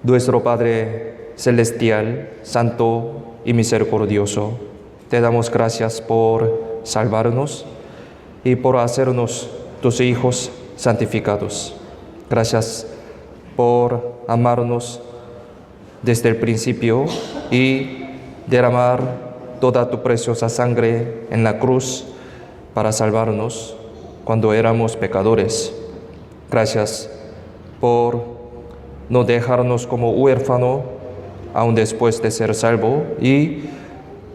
Nuestro Padre Celestial, Santo y Misericordioso, te damos gracias por salvarnos y por hacernos tus hijos santificados. Gracias por amarnos desde el principio y derramar toda tu preciosa sangre en la cruz para salvarnos cuando éramos pecadores. Gracias por no dejarnos como huérfano aún después de ser salvo y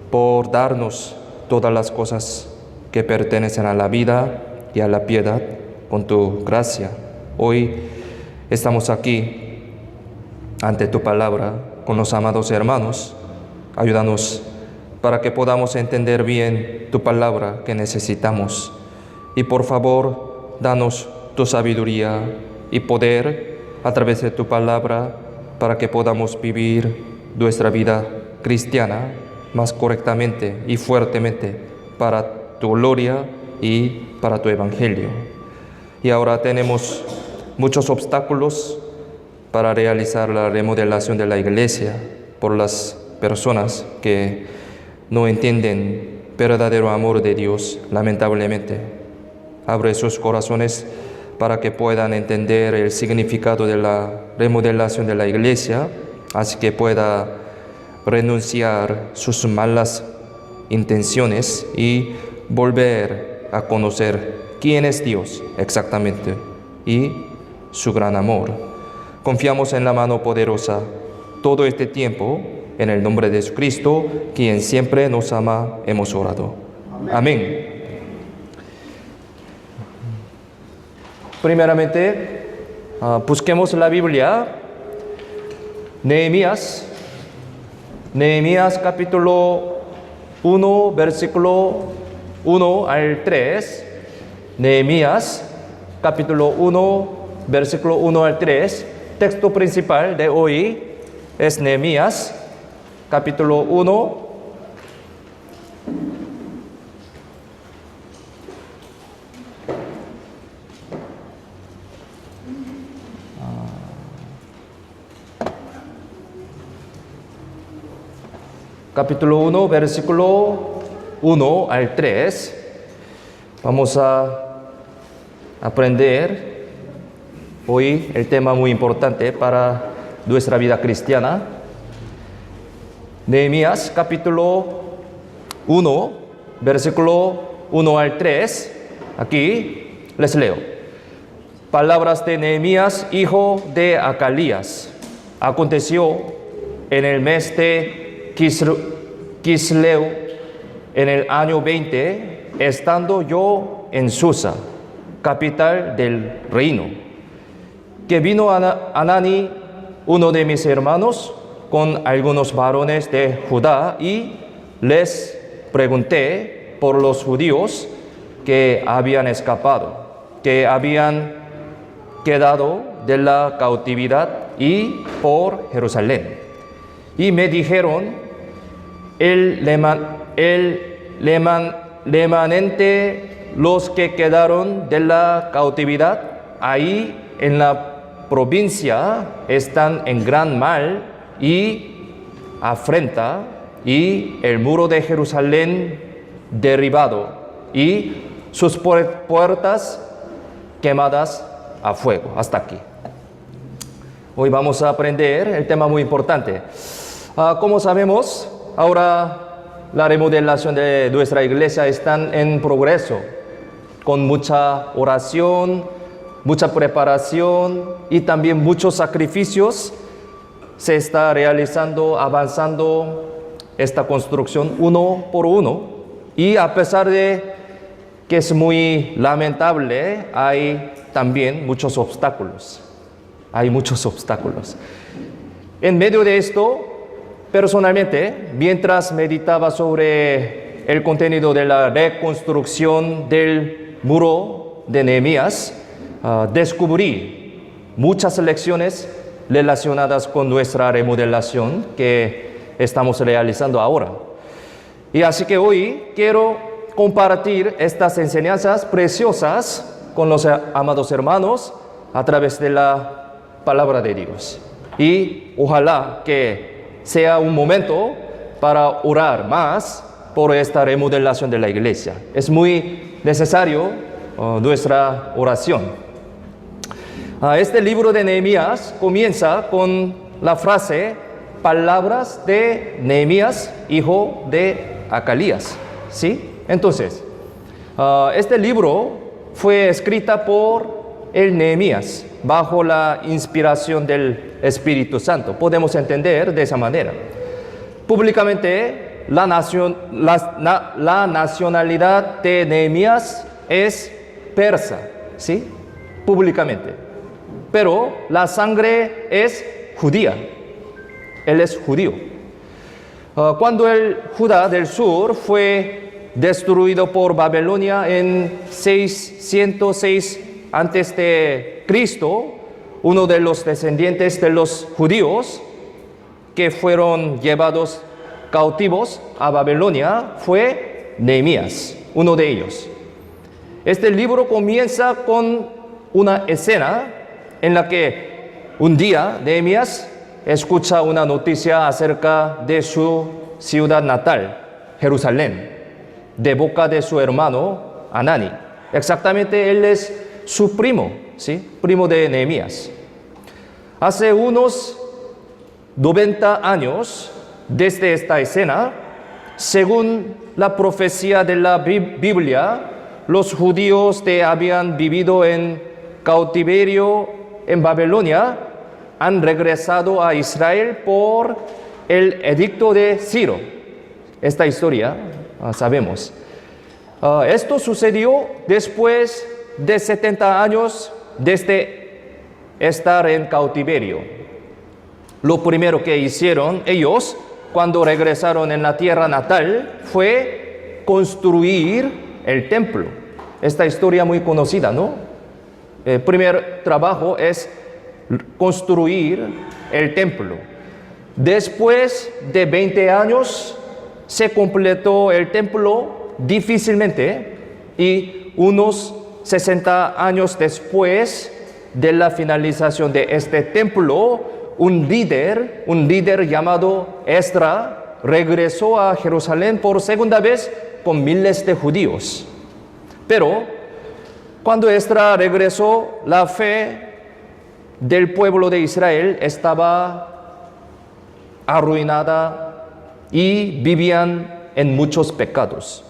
por darnos todas las cosas que pertenecen a la vida y a la piedad con tu gracia. Hoy estamos aquí ante tu palabra con los amados hermanos. Ayúdanos para que podamos entender bien tu palabra que necesitamos. Y por favor, danos tu sabiduría y poder a través de tu palabra para que podamos vivir nuestra vida cristiana más correctamente y fuertemente para tu gloria y para tu evangelio. Y ahora tenemos muchos obstáculos para realizar la remodelación de la iglesia por las personas que no entienden verdadero amor de Dios, lamentablemente. Abre sus corazones para que puedan entender el significado de la remodelación de la iglesia, así que pueda renunciar sus malas intenciones y volver a conocer quién es Dios exactamente y su gran amor. Confiamos en la mano poderosa todo este tiempo. En el nombre de Jesucristo, quien siempre nos ama, hemos orado. Amén. Primeramente, busquemos la Biblia. Nehemías capítulo 1, versículo 1 al 3. Nehemías capítulo 1, versículo 1 al 3. Texto principal de hoy es Nehemías capítulo 1, capítulo 1, versículo 1 al 3. Vamos a aprender hoy el tema muy importante para nuestra vida cristiana. Nehemías capítulo 1, versículo 1 al 3. Aquí les leo. Palabras de Nehemías, hijo de Acalías. Aconteció en el mes de Quisleu, en el año 20, estando yo en Susa, capital del reino, que vino Anani, uno de mis hermanos, con algunos varones de Judá, y les pregunté por los judíos que habían escapado, que habían quedado de la cautividad, y por Jerusalén. Y me dijeron, el remanente, los que quedaron de la cautividad, ahí en la provincia están en gran mal y afrenta, y el muro de Jerusalén derribado, y sus puertas quemadas a fuego. Hasta aquí. Hoy vamos a aprender el tema muy importante. Como sabemos, ahora la remodelación de nuestra iglesia está en progreso, con mucha oración, mucha preparación y también muchos sacrificios. Se está realizando, avanzando esta construcción uno por uno, y a pesar de que es muy lamentable, hay también muchos obstáculos. En medio de esto, personalmente, mientras meditaba sobre el contenido de la reconstrucción del muro de Nehemías, descubrí muchas lecciones relacionadas con nuestra remodelación que estamos realizando ahora. Y así que hoy quiero compartir estas enseñanzas preciosas con los amados hermanos a través de la palabra de Dios. Y ojalá que sea un momento para orar más por esta remodelación de la iglesia. Es muy necesario nuestra oración. Este libro de Nehemías comienza con la frase: palabras de Nehemías, hijo de Acalías. ¿Sí? Entonces, este libro fue escrita por el Nehemías bajo la inspiración del Espíritu Santo. Podemos entender de esa manera. Públicamente, la nacionalidad de Nehemías es persa, ¿sí? Públicamente. Pero la sangre es judía. Él es judío. Cuando el Judá del sur fue destruido por Babilonia en 606 antes de Cristo, uno de los descendientes de los judíos que fueron llevados cautivos a Babilonia fue Nehemías, uno de ellos. Este libro comienza con una escena en la que un día Nehemías escucha una noticia acerca de su ciudad natal, Jerusalén, de boca de su hermano Hanani. Exactamente, él es su primo, ¿sí? Primo de Nehemías. Hace unos 90 años desde esta escena, según la profecía de la Biblia, los judíos que habían vivido en cautiverio en Babilonia han regresado a Israel por el edicto de Ciro. Esta historia sabemos. Esto sucedió después de 70 años desde estar en cautiverio. Lo primero que hicieron ellos cuando regresaron en la tierra natal fue construir el templo. Esta historia muy conocida, ¿no? El primer trabajo es construir el templo. Después de 20 años se completó el templo difícilmente, y unos 60 años después de la finalización de este templo, un líder llamado Esdras regresó a Jerusalén por segunda vez con miles de judíos. Pero cuando Esdras regresó, la fe del pueblo de Israel estaba arruinada y vivían en muchos pecados.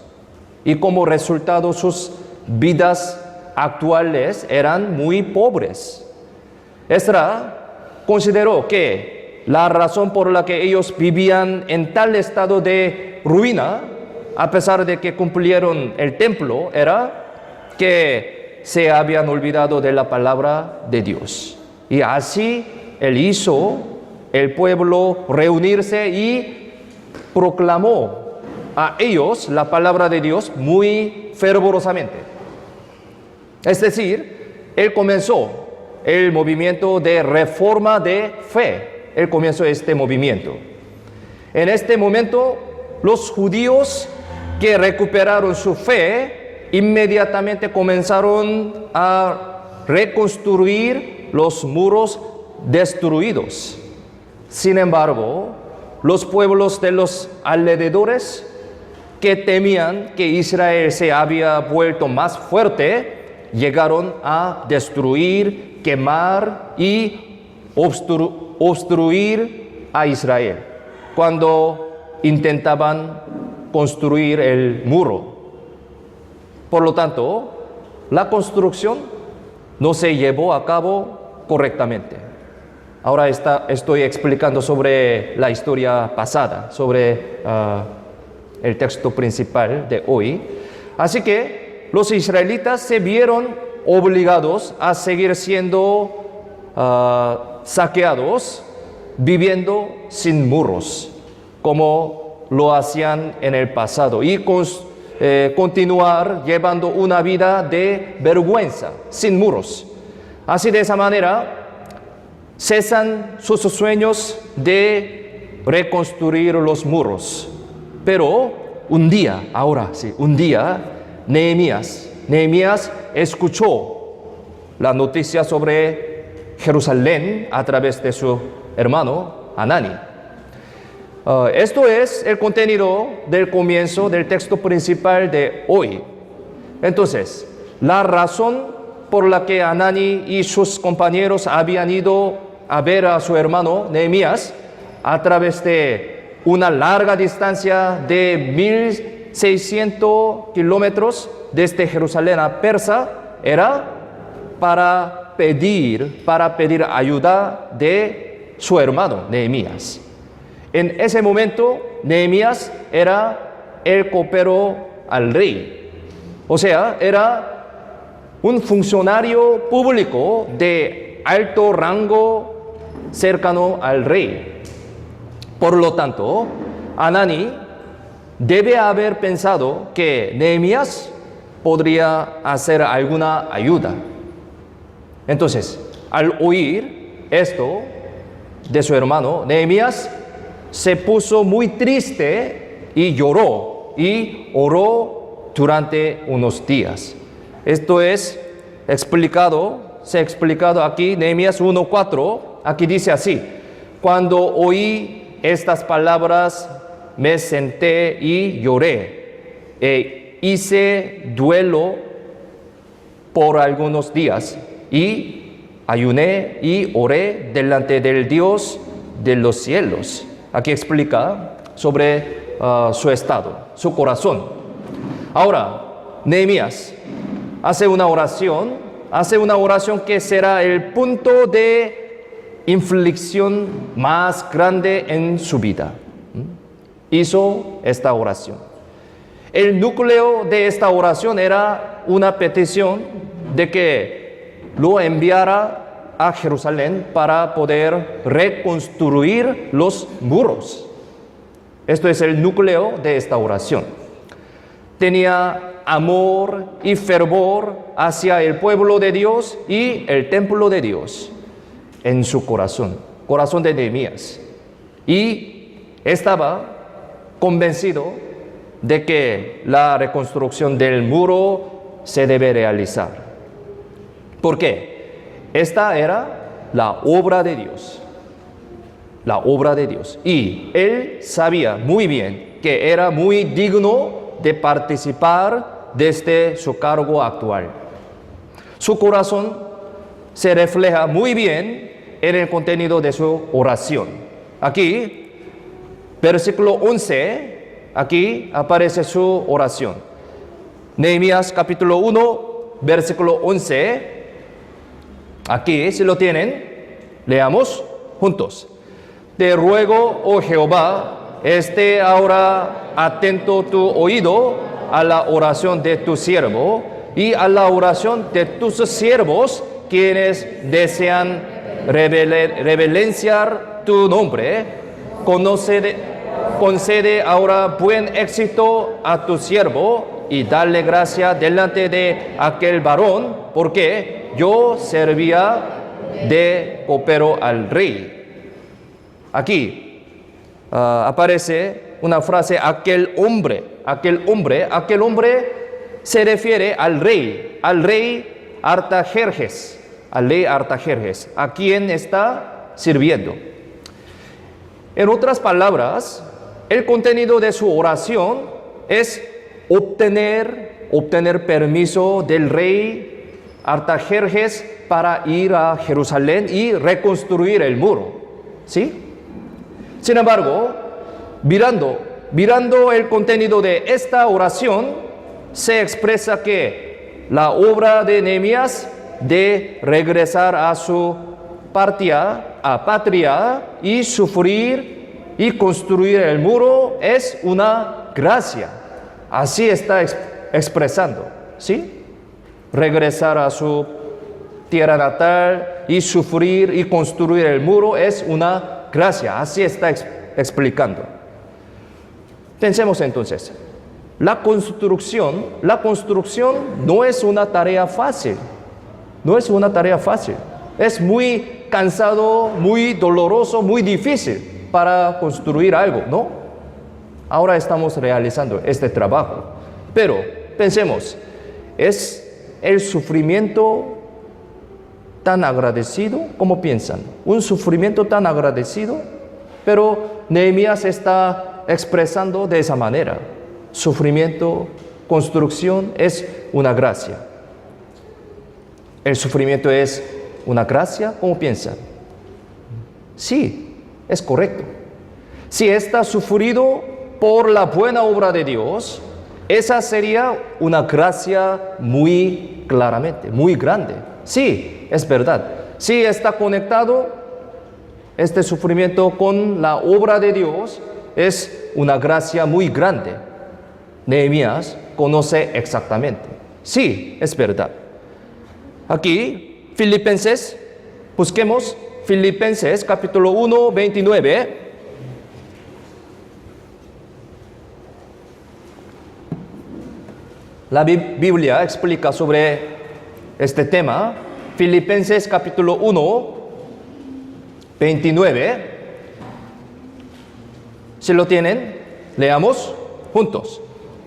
Y como resultado, sus vidas actuales eran muy pobres. Esdras consideró que la razón por la que ellos vivían en tal estado de ruina, a pesar de que cumplieron el templo, era que se habían olvidado de la palabra de Dios. Y así él hizo el pueblo reunirse y proclamó a ellos la palabra de Dios muy fervorosamente. Es decir, él comenzó el movimiento de reforma de fe. Él comenzó este movimiento. En este momento, los judíos que recuperaron su fe inmediatamente comenzaron a reconstruir los muros destruidos. Sin embargo, los pueblos de los alrededores, que temían que Israel se había vuelto más fuerte, llegaron a destruir, quemar y obstruir a Israel cuando intentaban construir el muro. Por lo tanto, la construcción no se llevó a cabo correctamente. Ahora estoy explicando sobre la historia pasada, sobre el texto principal de hoy. Así que los israelitas se vieron obligados a seguir siendo saqueados, viviendo sin muros, como lo hacían en el pasado, y continuar llevando una vida de vergüenza, sin muros. Así, de esa manera, cesan sus sueños de reconstruir los muros. Pero un día, Nehemías escuchó la noticia sobre Jerusalén a través de su hermano Hanani. Esto es el contenido del comienzo del texto principal de hoy. Entonces, la razón por la que Hanani y sus compañeros habían ido a ver a su hermano Nehemías a través de una larga distancia de 1600 kilómetros desde Jerusalén a Persa era para pedir ayuda de su hermano Nehemías. En ese momento, Nehemías era el copero al rey. O sea, era un funcionario público de alto rango cercano al rey. Por lo tanto, Hanani debe haber pensado que Nehemías podría hacer alguna ayuda. Entonces, al oír esto de su hermano, Nehemías se puso muy triste y lloró y oró durante unos días. Esto es se ha explicado aquí, Nehemías 1:4, aquí dice así: cuando oí estas palabras, me senté y lloré, e hice duelo por algunos días, y ayuné y oré delante del Dios de los cielos. Aquí explica sobre su estado, su corazón. Ahora, Nehemías hace una oración que será el punto de inflexión más grande en su vida. Hizo esta oración. El núcleo de esta oración era una petición de que lo enviara a Jerusalén para poder reconstruir los muros. Esto es el núcleo de esta oración. Tenía amor y fervor hacia el pueblo de Dios y el templo de Dios en su corazón de Nehemías. Y estaba convencido de que la reconstrucción del muro se debe realizar. ¿Por qué? Esta era la obra de Dios. La obra de Dios. Y él sabía muy bien que era muy digno de participar desde su cargo actual. Su corazón se refleja muy bien en el contenido de su oración. Aquí, versículo 11, aquí aparece su oración. Nehemías capítulo 1, versículo 11. Aquí, si lo tienen, leamos juntos. Te ruego, oh Jehová, esté ahora atento tu oído a la oración de tu siervo y a la oración de tus siervos, quienes desean reverenciar tu nombre. Concede ahora buen éxito a tu siervo y dale gracia delante de aquel varón, porque yo servía de copero al rey. Aquí aparece una frase, aquel hombre se refiere al rey Artajerjes, a quien está sirviendo. En otras palabras, el contenido de su oración es obtener permiso del rey Artajerjes para ir a Jerusalén y reconstruir el muro. ¿Sí? Sin embargo, mirando el contenido de esta oración, se expresa que la obra de Nehemías de regresar a su patria y sufrir y construir el muro es una gracia. Así está expresando, ¿sí? Regresar a su tierra natal y sufrir y construir el muro es una gracia. Así está explicando. Pensemos entonces. La construcción no es una tarea fácil. No es una tarea fácil. Es muy cansado, muy doloroso, muy difícil para construir algo, ¿no? Ahora estamos realizando este trabajo. Pero pensemos, ¿es el sufrimiento tan agradecido como piensan, un sufrimiento tan agradecido, pero Nehemías está expresando de esa manera. Sufrimiento, construcción es una gracia. ¿El sufrimiento es una gracia? ¿Cómo piensan? Sí, es correcto. Si está sufrido por la buena obra de Dios, esa sería una gracia muy claramente, muy grande. Sí, es verdad. Si está conectado este sufrimiento con la obra de Dios, es una gracia muy grande. Nehemías conoce exactamente. Sí, es verdad. Aquí, Filipenses, busquemos Filipenses capítulo 1, 29. La Biblia explica sobre este tema. Filipenses capítulo 1, 29. Si lo tienen, leamos juntos.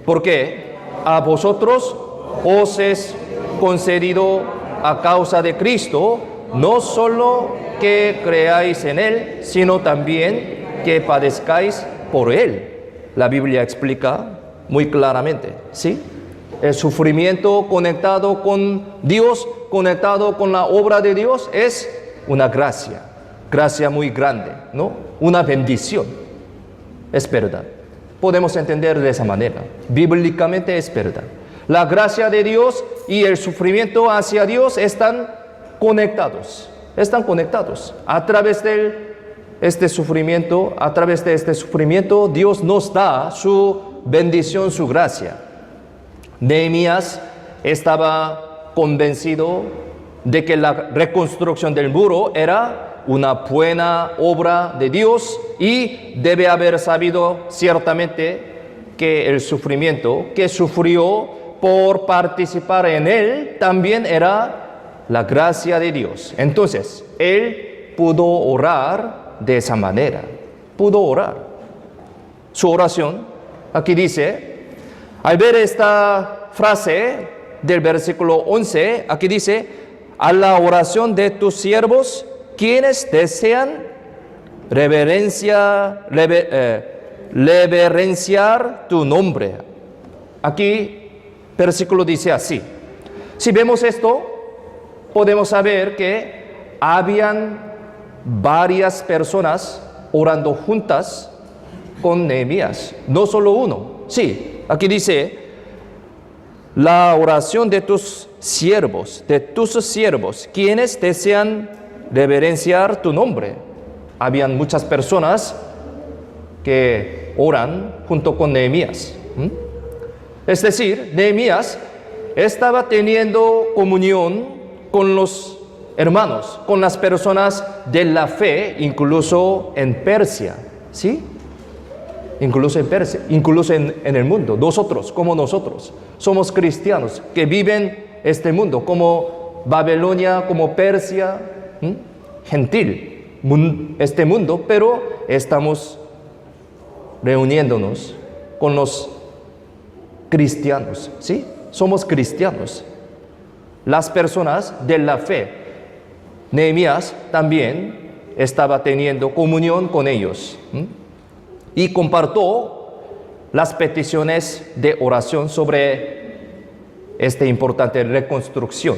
Porque a vosotros os es concedido a causa de Cristo, no solo que creáis en Él, sino también que padezcáis por Él. La Biblia explica muy claramente, ¿sí? El sufrimiento conectado con Dios, conectado con la obra de Dios, es una gracia muy grande, ¿no? Una bendición. Es verdad. Podemos entender de esa manera. Bíblicamente es verdad. La gracia de Dios y el sufrimiento hacia Dios están conectados. Están conectados. A través de este sufrimiento, Dios nos da su bendición, su gracia. Nehemías estaba convencido de que la reconstrucción del muro era una buena obra de Dios y debe haber sabido ciertamente que el sufrimiento que sufrió por participar en él también era la gracia de Dios. Entonces, él pudo orar de esa manera. Pudo orar. Su oración, aquí dice, al ver esta frase del versículo 11, aquí dice, a la oración de tus siervos, quienes desean reverenciar tu nombre. Aquí, versículo dice así. Si vemos esto, podemos saber que habían varias personas orando juntas con Nehemías, no solo uno. Sí, aquí dice, la oración de tus siervos, quienes desean reverenciar tu nombre. Habían muchas personas que oran junto con Nehemías. Es decir, Nehemías estaba teniendo comunión con los hermanos, con las personas de la fe, incluso en Persia, ¿sí? Incluso en Persia, incluso en el mundo. Nosotros, como nosotros, somos cristianos que viven este mundo, como Babilonia, como Persia, gentil, este mundo, pero estamos reuniéndonos con los cristianos, ¿sí? Somos cristianos, las personas de la fe. Nehemías también estaba teniendo comunión con ellos y compartió las peticiones de oración sobre esta importante reconstrucción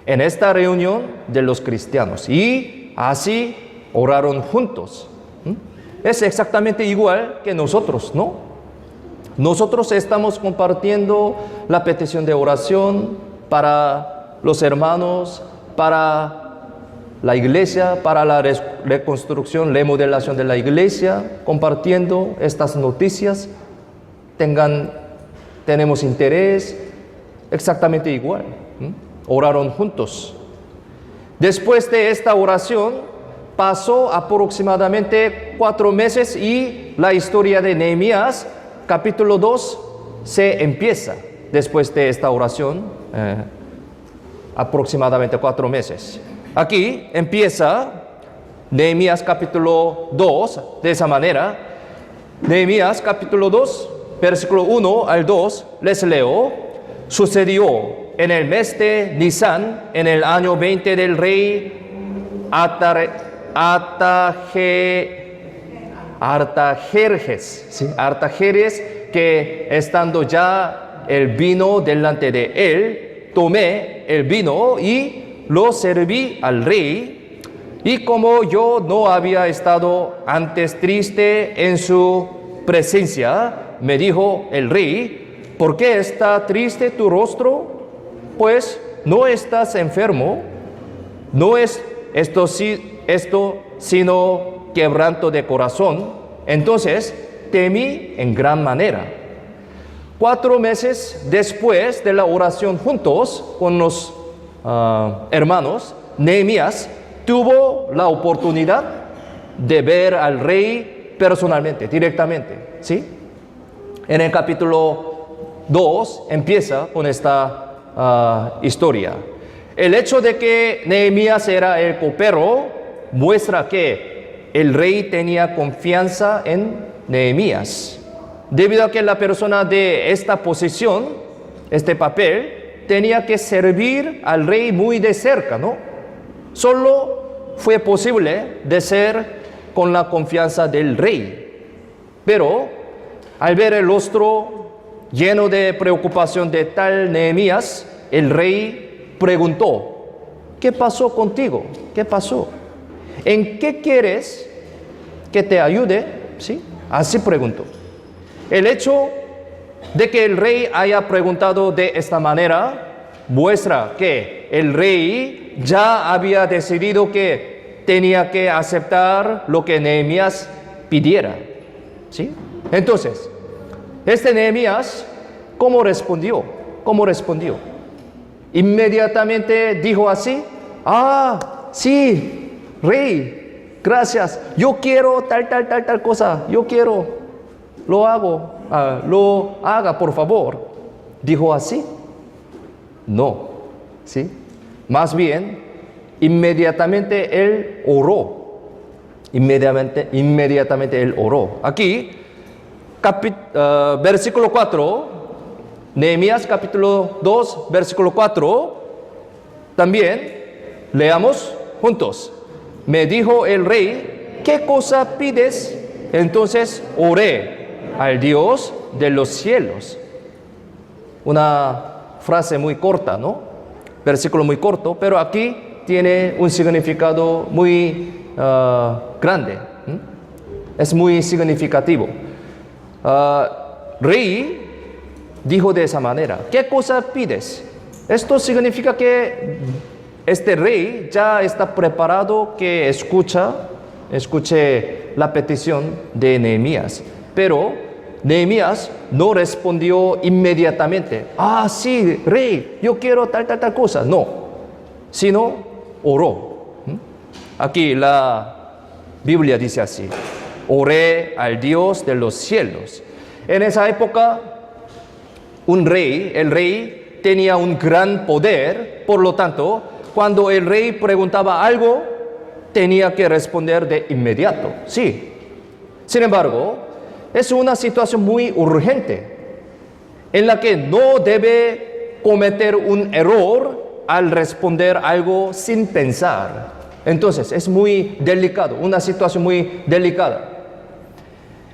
en esta reunión de los cristianos, y así oraron juntos. Es exactamente igual que nosotros, ¿no? Nosotros estamos compartiendo la petición de oración para los hermanos, para la iglesia, para la reconstrucción, remodelación de la iglesia, compartiendo estas noticias. Tenemos interés, exactamente igual. Oraron juntos. Después de esta oración, pasó aproximadamente 4 meses y la historia de Nehemías, capítulo 2, se empieza después de esta oración, aproximadamente 4 meses. Aquí empieza Nehemías capítulo 2 de esa manera. Nehemías capítulo 2, versículo 1 al 2, les leo. Sucedió en el mes de Nisan, en el año 20 del rey Artajerjes, ¿sí? Artajerjes, que estando ya el vino delante de él, tomé el vino y lo serví al rey. Y como yo no había estado antes triste en su presencia, me dijo el rey: ¿por qué está triste tu rostro? Pues no estás enfermo, no es esto sino quebranto de corazón. Entonces temí en gran manera. 4 meses después de la oración juntos con los hermanos, Nehemías tuvo la oportunidad de ver al rey personalmente, directamente, ¿sí? En el capítulo 2 empieza con esta historia. El hecho de que Nehemías era el copero muestra que el rey tenía confianza en Nehemías, debido a que la persona de esta posición, este papel, tenía que servir al rey muy de cerca, ¿no? Solo fue posible de ser con la confianza del rey. Pero al ver el rostro lleno de preocupación de tal Nehemías, el rey preguntó: ¿qué pasó contigo? ¿Qué pasó? ¿En qué quieres que te ayude? ¿Sí? Así preguntó. El hecho de que el rey haya preguntado de esta manera muestra que el rey ya había decidido que tenía que aceptar lo que Nehemías pidiera, ¿sí? Entonces, este Nehemías, ¿cómo respondió? ¿Cómo respondió? Inmediatamente dijo así: sí, rey, gracias, yo quiero tal cosa, yo quiero, lo haga por favor. ¿Dijo así? No, ¿sí? Más bien, inmediatamente él oró. Inmediatamente él oró. Aquí, versículo 4, Nehemías capítulo 2, versículo 4, también leamos juntos. Me dijo el rey: ¿qué cosa pides? Entonces oré al Dios de los cielos. Una frase muy corta, ¿no? Versículo muy corto, pero aquí tiene un significado muy grande. Es muy significativo. Rey dijo de esa manera: ¿qué cosa pides? Esto significa que este rey ya está preparado que escuche la petición de Nehemías. Pero Nehemías no respondió inmediatamente: sí, rey, yo quiero tal cosa. No, sino oró. Aquí la Biblia dice así: oré al Dios de los cielos. En esa época, el rey tenía un gran poder. Por lo tanto, cuando el rey preguntaba algo, tenía que responder de inmediato, sí. Sin embargo, es una situación muy urgente, en la que no debe cometer un error al responder algo sin pensar. Entonces, es muy delicado, una situación muy delicada.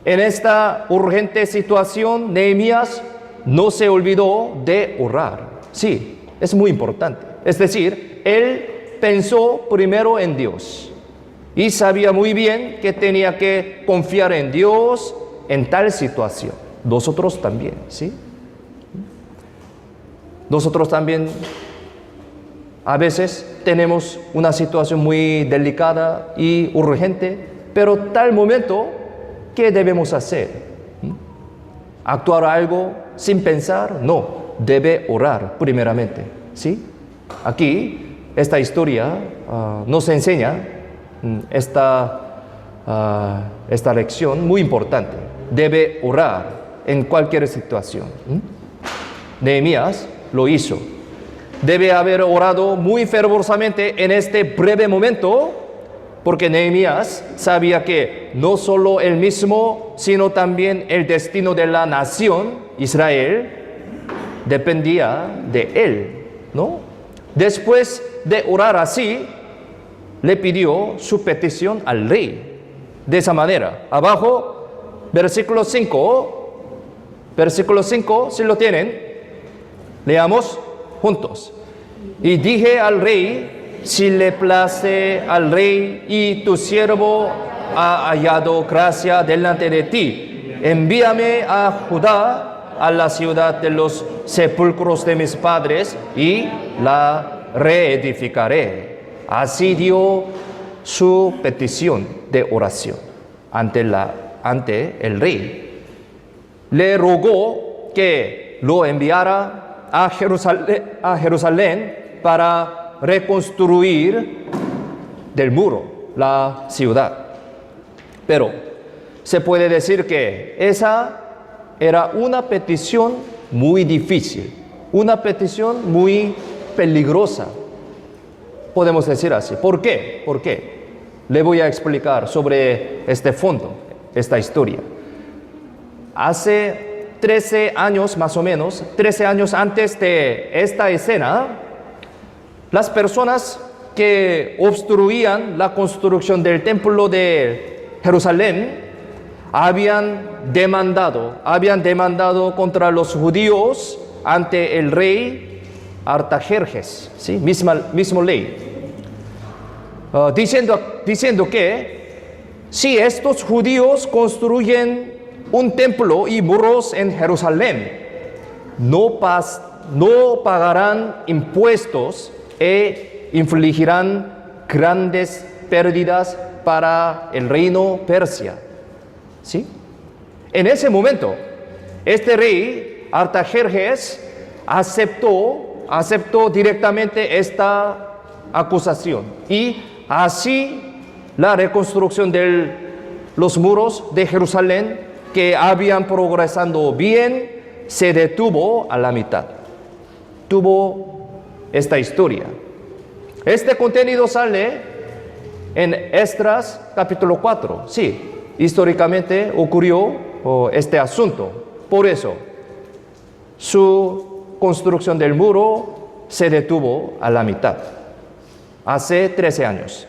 En esta urgente situación, Nehemías no se olvidó de orar. Sí, es muy importante. Es decir, él pensó primero en Dios y sabía muy bien que tenía que confiar en Dios en tal situación. Nosotros también, ¿sí? Nosotros también a veces tenemos una situación muy delicada y urgente, pero tal momento, ¿qué debemos hacer? ¿Actuar algo sin pensar? No, debe orar primeramente, ¿sí? Aquí, esta historia nos enseña esta lección muy importante. Debe orar en cualquier situación. Nehemías lo hizo. Debe haber orado muy fervorosamente en este breve momento, porque Nehemías sabía que no solo él mismo, sino también el destino de la nación Israel dependía de él. ¿no? Después de orar así, le pidió su petición al rey. De esa manera. Abajo, versículo 5, si lo tienen, leamos juntos. Y dije al rey, si le place al rey y tu siervo ha hallado gracia delante de ti, envíame a Judá, a la ciudad de los sepulcros de mis padres, y la reedificaré. Así dio su petición de oración ante el rey. Le rogó que lo enviara a Jerusalén para reconstruir del muro la ciudad. Pero se puede decir que esa era una petición muy difícil, una petición muy peligrosa. Podemos decir así. ¿Por qué? ¿Por qué? Le voy a explicar sobre este fondo, esta historia. Hace 13 años más o menos, 13 años antes de esta escena, las personas que obstruían la construcción del templo de Jerusalén habían demandado contra los judíos ante el rey Artajerjes, ¿sí? Mismo ley, diciendo que si estos judíos construyen un templo y muros en Jerusalén, no pagarán impuestos e infligirán grandes pérdidas para el reino Persia, ¿sí? En ese momento, este rey Artajerjes aceptó directamente esta acusación, y así la reconstrucción de los muros de Jerusalén, que habían progresando bien, se detuvo a la mitad. Tuvo esta historia. Este contenido sale en Esdras capítulo 4. Sí, históricamente ocurrió este asunto. Por eso, su construcción del muro se detuvo a la mitad, hace 13 años.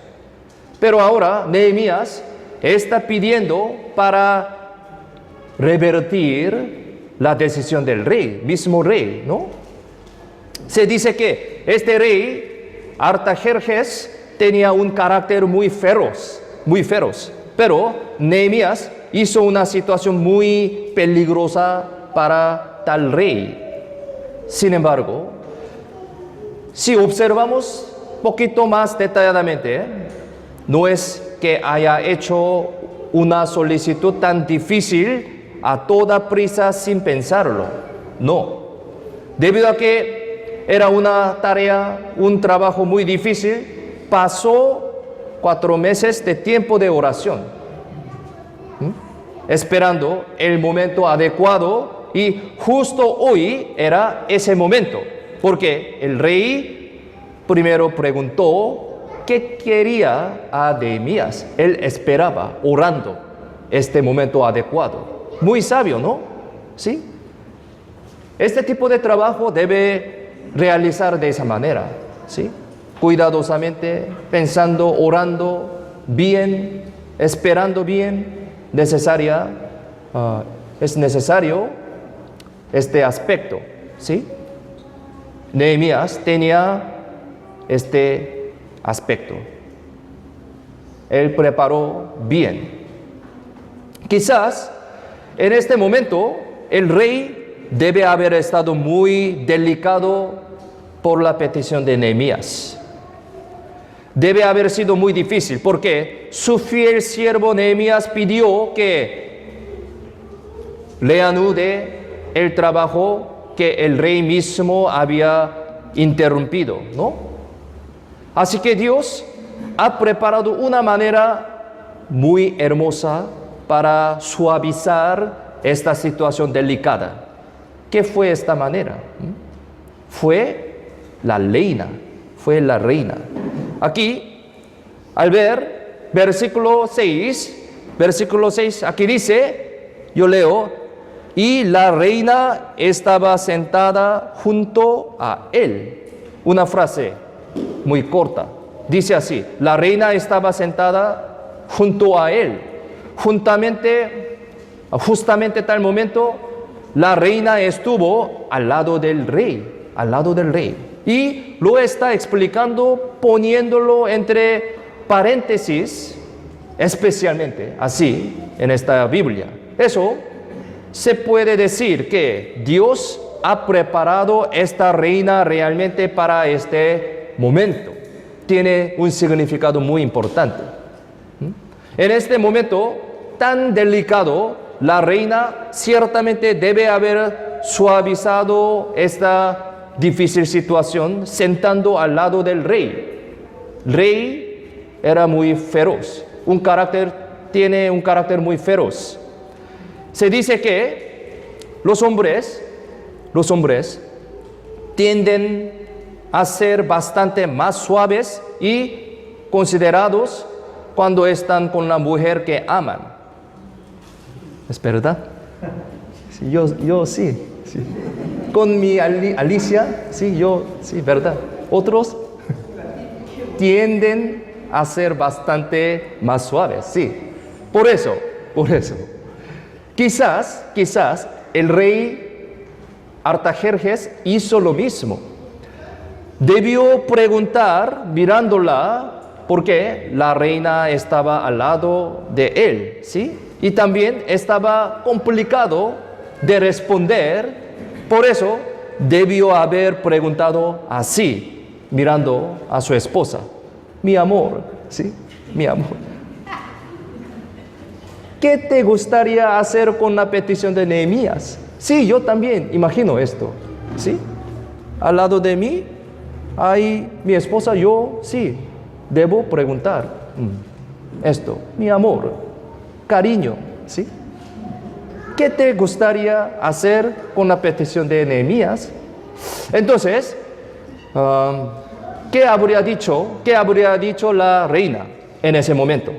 Pero ahora Nehemías está pidiendo para revertir la decisión del rey, mismo rey, ¿no? Se dice que este rey, Artajerjes, tenía un carácter muy feroz, pero Nehemías hizo una situación muy peligrosa para tal rey. Sin embargo, si observamos un poquito más detalladamente, no es que haya hecho una solicitud tan difícil a toda prisa sin pensarlo. No. Debido a que era una tarea, un trabajo muy difícil, pasó 4 meses de tiempo de oración, esperando el momento adecuado, y justo hoy era ese momento, porque el rey primero preguntó qué quería a Nehemías. Él esperaba, orando, este momento adecuado. Muy sabio, ¿no? ¿Sí? Este tipo de trabajo debe realizar de esa manera, ¿sí? Cuidadosamente, pensando, orando bien, esperando bien. Es necesario este aspecto, ¿sí? Nehemías tenía este aspecto. Él preparó bien. Quizás en este momento el rey debe haber estado muy delicado por la petición de Nehemías. Debe haber sido muy difícil, porque su fiel siervo Nehemías pidió que reanude el trabajo que el rey mismo había interrumpido, ¿no? Así que Dios ha preparado una manera muy hermosa para suavizar esta situación delicada. ¿Qué fue esta manera? Fue la reina. Aquí, al ver versículo 6, aquí dice, yo leo, y la reina estaba sentada junto a él. una frase muy corta. Dice así: la reina estaba sentada junto a él. Justamente tal momento, la reina estuvo al lado del rey, Y lo está explicando poniéndolo entre paréntesis, especialmente así en esta Biblia. Eso se puede decir que Dios ha preparado esta reina realmente para este momento. Tiene un significado muy importante. En este momento tan delicado, la reina ciertamente debe haber suavizado esta difícil situación sentando al lado del rey. El rey era muy feroz, tiene un carácter muy feroz. Se dice que los hombres tienden a ser bastante más suaves y considerados cuando están con la mujer que aman. ¿Es verdad? Sí, yo sí. Con mi Alicia, sí, verdad. Otros tienden a ser bastante más suaves, sí. Por eso. Quizás el rey Artajerjes hizo lo mismo. Debió preguntar, mirándola, por qué la reina estaba al lado de él, ¿sí? Y también estaba complicado de responder, por eso debió haber preguntado así, mirando a su esposa: mi amor, ¿sí? Mi amor, ¿qué te gustaría hacer con la petición de Nehemías? Sí, yo también imagino esto, ¿sí? Al lado de mí hay mi esposa, yo sí, debo preguntar esto: mi amor, cariño, ¿sí? ¿Qué te gustaría hacer con la petición de Nehemías? Entonces, ¿qué habría dicho la reina en ese momento?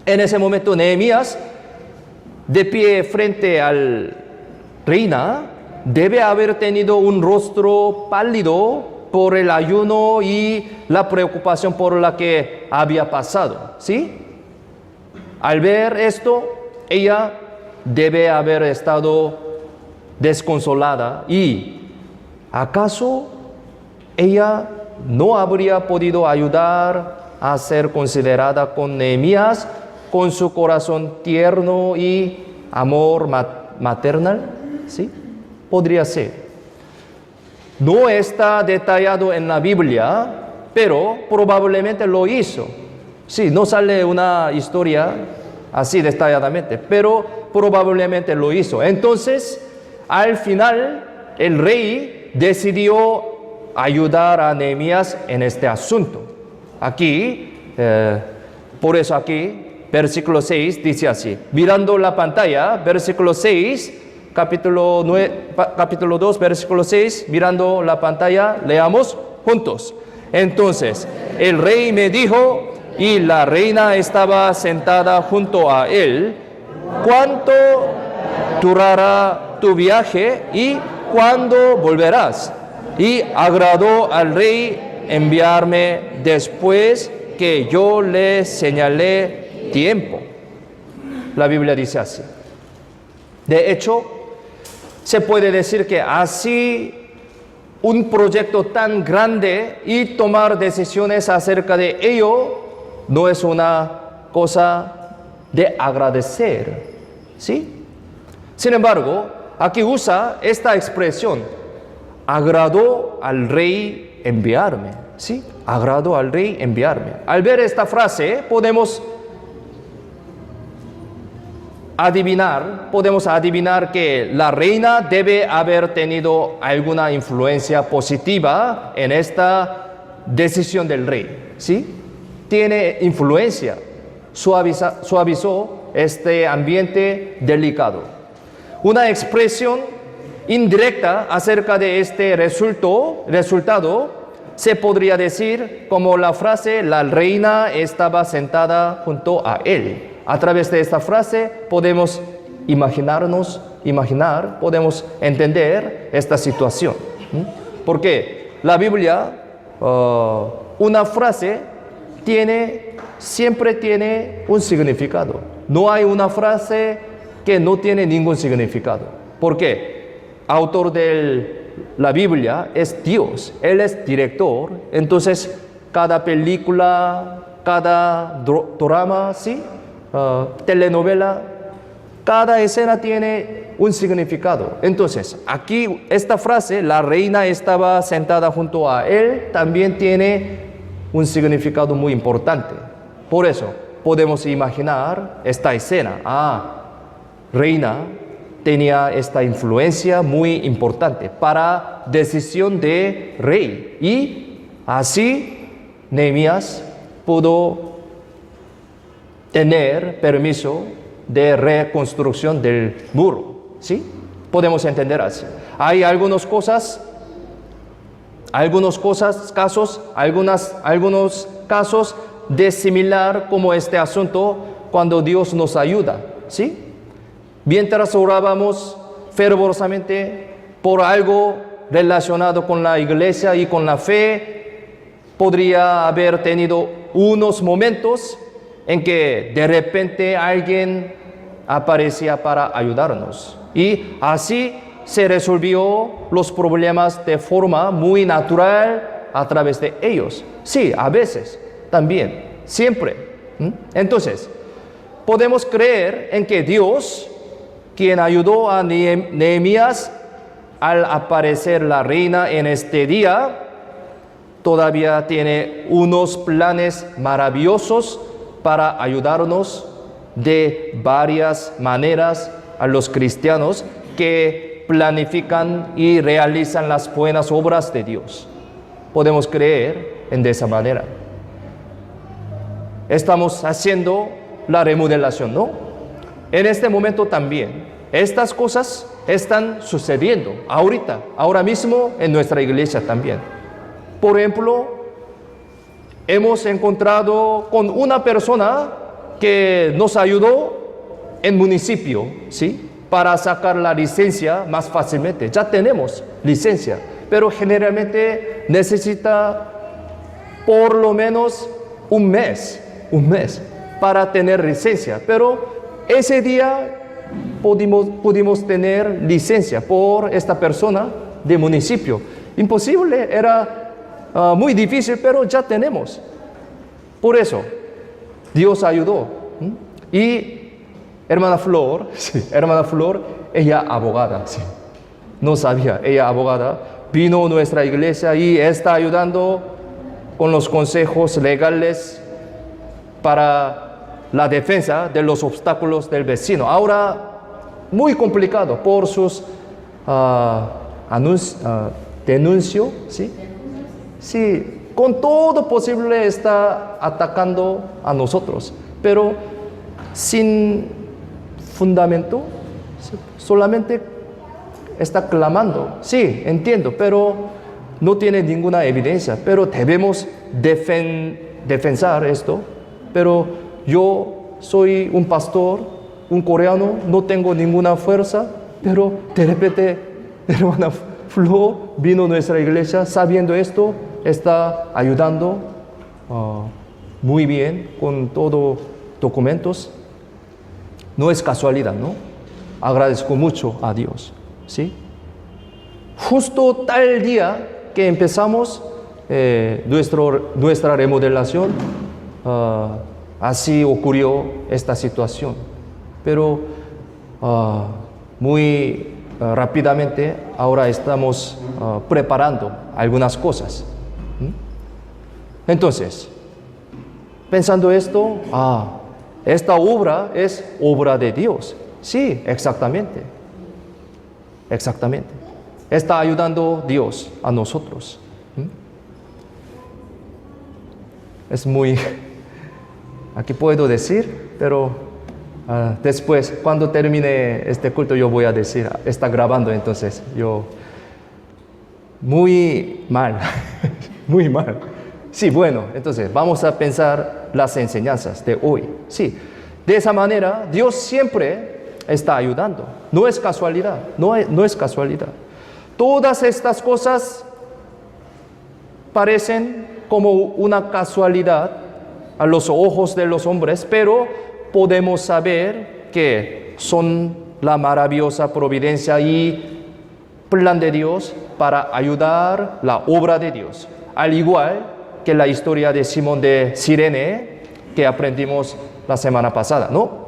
En ese momento, Nehemías, de pie frente al reina, debe haber tenido un rostro pálido por el ayuno y la preocupación por la que había pasado, ¿sí? Al ver esto, ella debe haber estado desconsolada. ¿Y acaso ella no habría podido ayudar a ser considerada con Nehemías, con su corazón tierno y amor maternal? ¿Sí? Podría ser. No está detallado en la Biblia, pero probablemente lo hizo. Sí, no sale una historia así detalladamente, pero probablemente lo hizo. Entonces, al final, el rey decidió ayudar a Nehemías en este asunto. Por eso aquí, versículo 6 dice así: mirando la pantalla, versículo 6, capítulo 2, versículo 6, mirando la pantalla, leamos juntos. Entonces, el rey me dijo, y la reina estaba sentada junto a él: ¿cuánto durará tu viaje y cuándo volverás? Y agradó al rey enviarme después que yo le señalé tiempo. La Biblia dice así. De hecho, se puede decir que así un proyecto tan grande y tomar decisiones acerca de ello no es una cosa de agradecer, ¿sí? Sin embargo, aquí usa esta expresión: agradó al rey enviarme, ¿sí? Agradó al rey enviarme. Al ver esta frase, podemos adivinar que la reina debe haber tenido alguna influencia positiva en esta decisión del rey, ¿sí? Tiene influencia, suavizó este ambiente delicado. Una expresión indirecta acerca de este resultado se podría decir como la frase: la reina estaba sentada junto a él. A través de esta frase podemos podemos entender esta situación. ¿Por qué? la Biblia, una frase siempre tiene un significado. No hay una frase que no tiene ningún significado. ¿Por qué? Autor de la Biblia es Dios. Él es director. Entonces, cada película, cada drama, ¿sí? Telenovela, cada escena tiene un significado. Entonces, aquí esta frase, la reina estaba sentada junto a él, también tiene un significado muy importante. Por eso, podemos imaginar esta escena. Reina tenía esta influencia muy importante para decisión de rey. Y así, Nehemías pudo tener permiso de reconstrucción del muro, ¿sí? Podemos entender así. Hay algunos casos de similar como este asunto cuando Dios nos ayuda, ¿sí? Mientras orábamos fervorosamente por algo relacionado con la iglesia y con la fe, podría haber tenido unos momentos en que de repente alguien aparecía para ayudarnos. Y así se resolvió los problemas de forma muy natural a través de ellos. Sí, a veces, también, siempre. Entonces, podemos creer en que Dios, quien ayudó a Nehemías al aparecer la reina en este día, todavía tiene unos planes maravillosos para ayudarnos de varias maneras a los cristianos que planifican y realizan las buenas obras de Dios. Podemos creer de esa manera. Estamos haciendo la remodelación, ¿no? En este momento también. Estas cosas están sucediendo ahora mismo en nuestra iglesia también. Por ejemplo, hemos encontrado con una persona que nos ayudó en municipio, ¿sí? Para sacar la licencia más fácilmente. Ya tenemos licencia, pero generalmente necesita por lo menos un mes para tener licencia. Pero ese día pudimos tener licencia por esta persona de municipio. Imposible, era muy difícil, pero ya tenemos. Por eso, Dios ayudó. Y hermana Flor, ella abogada, sí. No sabía, ella abogada, vino a nuestra iglesia y está ayudando con los consejos legales para la defensa de los obstáculos del vecino. Ahora, muy complicado por sus denuncios, ¿sí? Sí, con todo posible está atacando a nosotros, pero sin fundamento, solamente está clamando. Sí, entiendo, pero no tiene ninguna evidencia, pero debemos defensar esto. Pero yo soy un pastor, un coreano, no tengo ninguna fuerza, pero de repente hermana Flo vino a nuestra iglesia sabiendo esto, está ayudando muy bien con todos documentos. No es casualidad, ¿no? Agradezco mucho a Dios, ¿sí? Justo tal día que empezamos nuestra remodelación, así ocurrió esta situación. Pero muy rápidamente ahora estamos preparando algunas cosas. Entonces, pensando esto, esta obra es obra de Dios. Sí, exactamente. Exactamente. Está ayudando Dios a nosotros. Es muy... Aquí puedo decir, pero después, cuando termine este culto, yo voy a decir, está grabando, entonces yo... Muy mal, muy mal. Sí, bueno, entonces vamos a pensar las enseñanzas de hoy. Sí, de esa manera Dios siempre está ayudando. No es casualidad, no es casualidad. Todas estas cosas parecen como una casualidad a los ojos de los hombres, pero podemos saber que son la maravillosa providencia y plan de Dios para ayudar la obra de Dios. Al igual que la historia de Simón de Cirene que aprendimos la semana pasada, ¿no?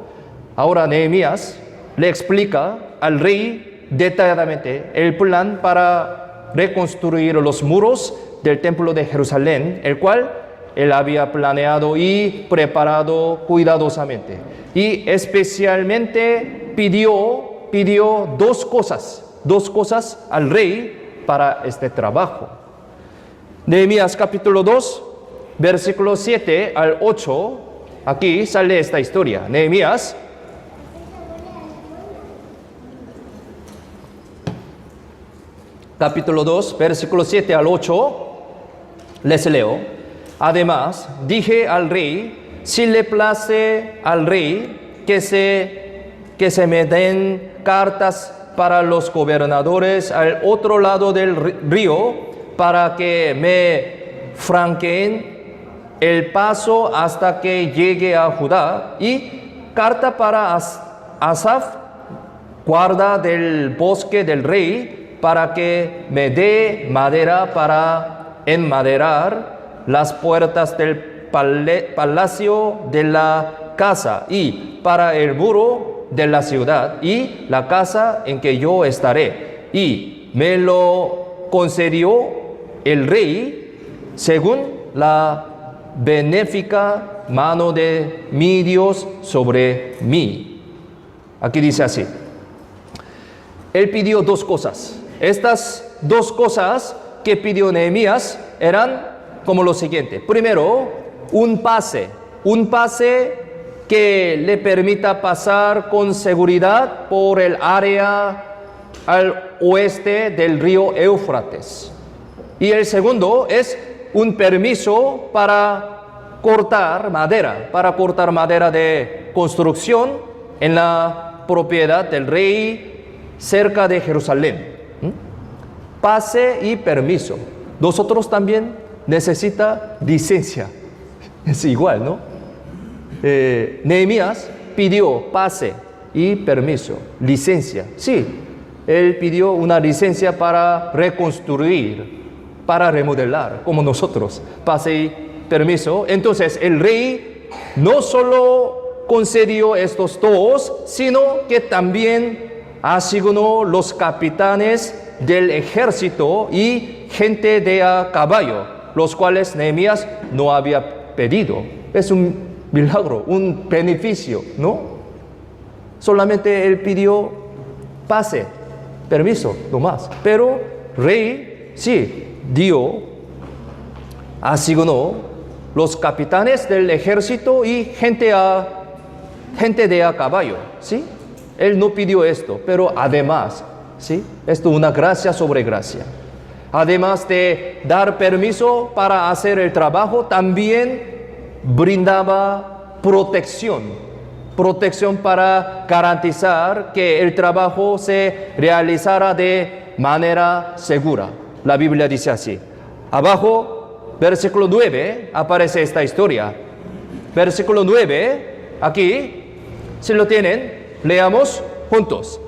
Ahora Nehemías le explica al rey detalladamente el plan para reconstruir los muros del templo de Jerusalén, el cual él había planeado y preparado cuidadosamente. Y especialmente pidió dos cosas al rey para este trabajo. Nehemías capítulo 2, versículos 7 al 8, aquí sale esta historia. Nehemías capítulo 2, versículos 7 al 8, les leo. Además, dije al rey, si le place al rey que se me den cartas para los gobernadores al otro lado del río, para que me franqueen el paso hasta que llegue a Judá, y carta para Asaf, guarda del bosque del rey, para que me dé madera para enmaderar las puertas del palacio de la casa y para el muro de la ciudad y la casa en que yo estaré. Y me lo concedió el rey según la benéfica mano de mi Dios sobre mí. Aquí dice así. Él pidió dos cosas. Estas dos cosas que pidió Nehemías eran como lo siguiente. Primero, un pase que le permita pasar con seguridad por el área al oeste del río Éufrates. Y el segundo es un permiso para cortar madera de construcción en la propiedad del rey cerca de Jerusalén. Pase y permiso. Nosotros también necesita licencia. Es igual, ¿no? Nehemías pidió pase y permiso, licencia. Sí, él pidió una licencia para reconstruir, para remodelar, como nosotros, pase y permiso. Entonces, el rey no solo concedió estos dos, sino que también asignó los capitanes del ejército y gente de a caballo, los cuales Nehemías no había pedido. Es un milagro, un beneficio, ¿no? Solamente él pidió pase, permiso, no más. Pero rey, sí, asignó los capitanes del ejército y gente de a caballo, ¿sí? Él no pidió esto, pero además, ¿sí? Esto es una gracia sobre gracia. Además de dar permiso para hacer el trabajo, también brindaba protección para garantizar que el trabajo se realizara de manera segura. La Biblia dice así. Abajo, versículo 9, aparece esta historia. Versículo 9, aquí, si lo tienen, leamos juntos.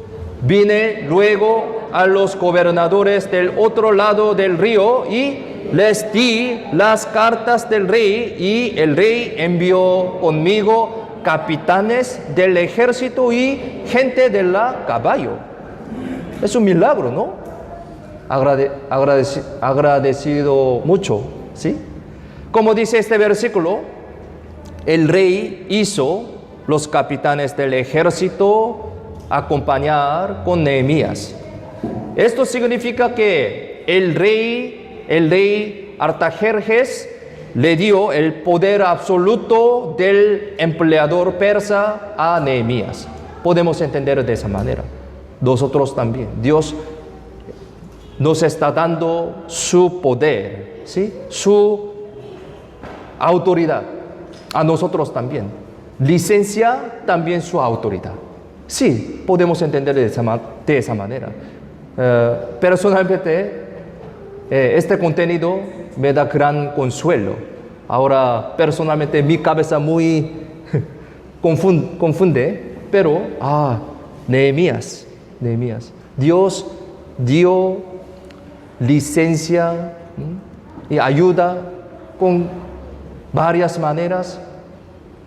Vine luego a los gobernadores del otro lado del río y les di las cartas del rey, y el rey envió conmigo capitanes del ejército y gente de la caballo. Es un milagro, ¿no? Agradecido mucho, ¿sí? Como dice este versículo, el rey hizo los capitanes del ejército acompañar con Nehemías. Esto significa que el rey Artajerjes le dio el poder absoluto del empleador persa a Nehemías. Podemos entender de esa manera. Nosotros también. Dios nos está dando su poder, ¿sí? Su autoridad. A nosotros también. Licencia también su autoridad. Sí, podemos entender de esa manera. Personalmente, este contenido me da gran consuelo. Ahora, personalmente, mi cabeza muy confunde, pero, Nehemías. Dios dio licencia y ayuda con varias maneras,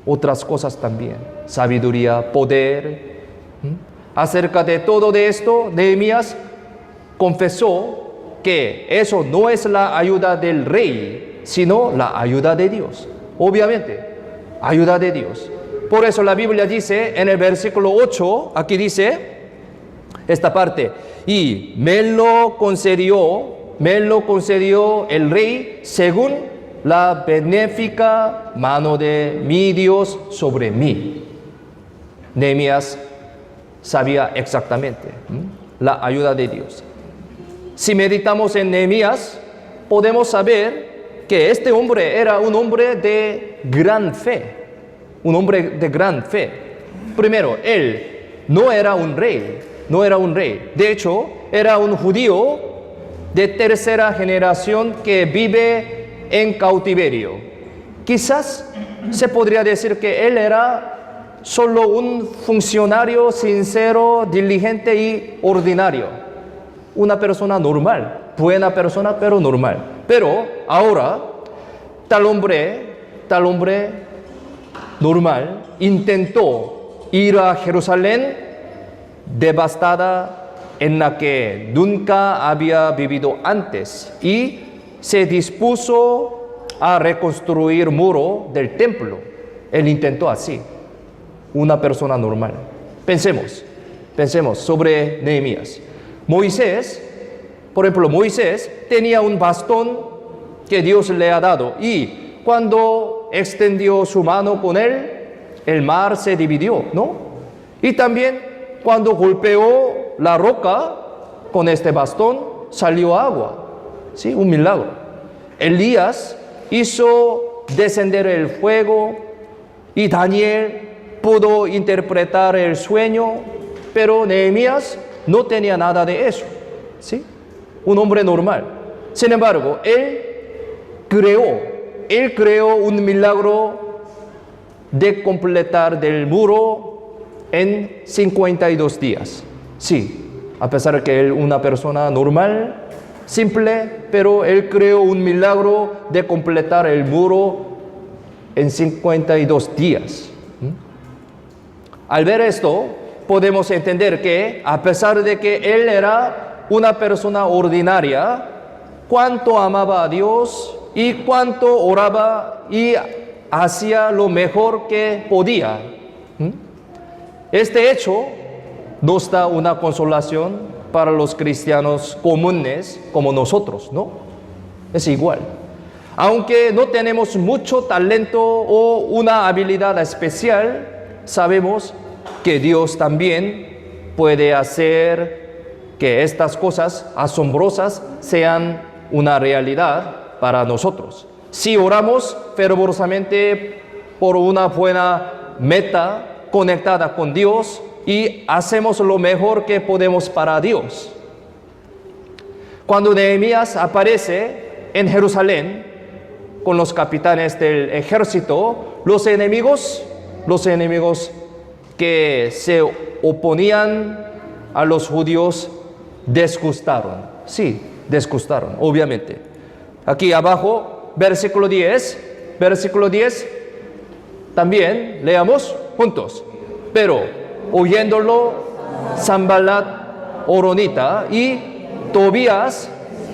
otras cosas también, sabiduría, poder. Acerca de todo de esto, Nehemías confesó que eso no es la ayuda del rey, sino la ayuda de Dios. Obviamente, ayuda de Dios. Por eso la Biblia dice en el versículo 8, aquí dice esta parte, y me lo concedió el rey según la benéfica mano de mi Dios sobre mí. Nehemías sabía exactamente la ayuda de Dios. Si meditamos en Nehemías, podemos saber que este hombre era un hombre de gran fe. Un hombre de gran fe. Primero, él no era un rey. De hecho, era un judío de tercera generación que vive en cautiverio. Quizás se podría decir que él era solo un funcionario sincero, diligente y ordinario. Una persona normal, buena persona, pero normal. Pero ahora, tal hombre normal intentó ir a Jerusalén devastada, en la que nunca había vivido antes, y se dispuso a reconstruir muro del templo. Él intentó así. Una persona normal. Pensemos sobre Nehemías. Por ejemplo, Moisés tenía un bastón que Dios le ha dado, y cuando extendió su mano con él, el mar se dividió, ¿no? Y también cuando golpeó la roca con este bastón, salió agua. Sí, un milagro. Elías hizo descender el fuego, y Daniel pudo interpretar el sueño, pero Nehemías no tenía nada de eso. ¿Sí? Un hombre normal. Sin embargo, él creó un milagro de completar del muro en 52 días. Sí, a pesar de que él una persona normal, simple, pero él creó un milagro de completar el muro en 52 días. Al ver esto, podemos entender que, a pesar de que él era una persona ordinaria, cuánto amaba a Dios y cuánto oraba y hacía lo mejor que podía. Este hecho nos da una consolación para los cristianos comunes como nosotros, ¿no? Es igual. Aunque no tenemos mucho talento o una habilidad especial, sabemos que Dios también puede hacer que estas cosas asombrosas sean una realidad para nosotros. Si oramos fervorosamente por una buena meta conectada con Dios y hacemos lo mejor que podemos para Dios. Cuando Nehemías aparece en Jerusalén con los capitanes del ejército, los enemigos que se oponían a los judíos disgustaron. Sí, disgustaron, obviamente. Aquí abajo, versículo 10, también leamos juntos. Pero oyéndolo, Sanballat horonita y Tobías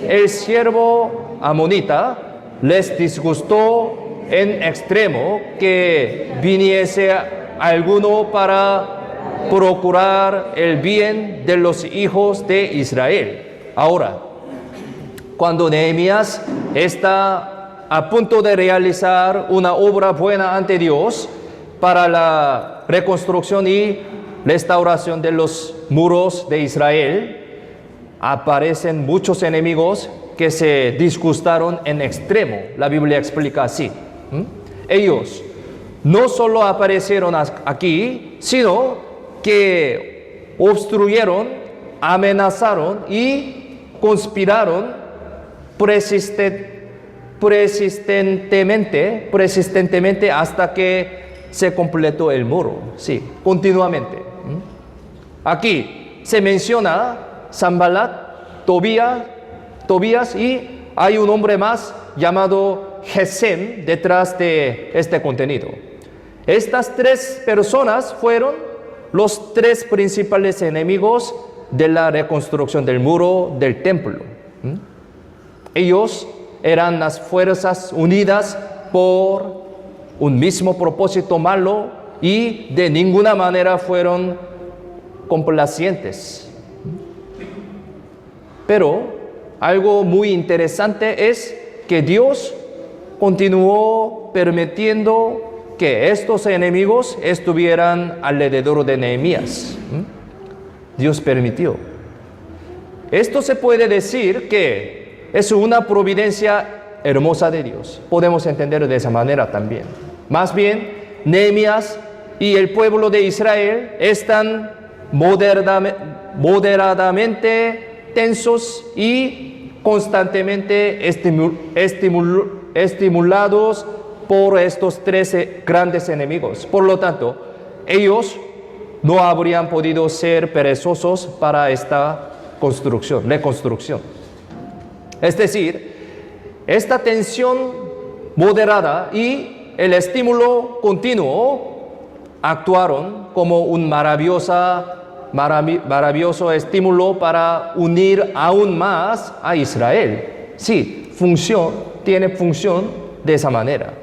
el siervo amonita les disgustó en extremo que viniese alguno para procurar el bien de los hijos de Israel. Ahora, cuando Nehemías está a punto de realizar una obra buena ante Dios para la reconstrucción y restauración de los muros de Israel, aparecen muchos enemigos que se disgustaron en extremo. La Biblia explica así. Ellos no solo aparecieron aquí, sino que obstruyeron, amenazaron y conspiraron persistentemente hasta que se completó el muro. Sí, continuamente. Aquí se menciona Sanballat, Tobías y hay un hombre más llamado Gesem detrás de este contenido. Estas tres personas fueron los tres principales enemigos de la reconstrucción del muro del templo. Ellos eran las fuerzas unidas por un mismo propósito malo y de ninguna manera fueron complacientes. Pero algo muy interesante es que Dios continuó permitiendo que estos enemigos estuvieran alrededor de Nehemías. Dios permitió. Esto se puede decir que es una providencia hermosa de Dios. Podemos entender de esa manera también. Más bien, Nehemías y el pueblo de Israel están moderadamente tensos y constantemente estimulados por estos 13 grandes enemigos. Por lo tanto, ellos no habrían podido ser perezosos para esta reconstrucción. Es decir, esta tensión moderada y el estímulo continuo actuaron como un maravilloso estímulo para unir aún más a Israel. Sí, tiene función de esa manera.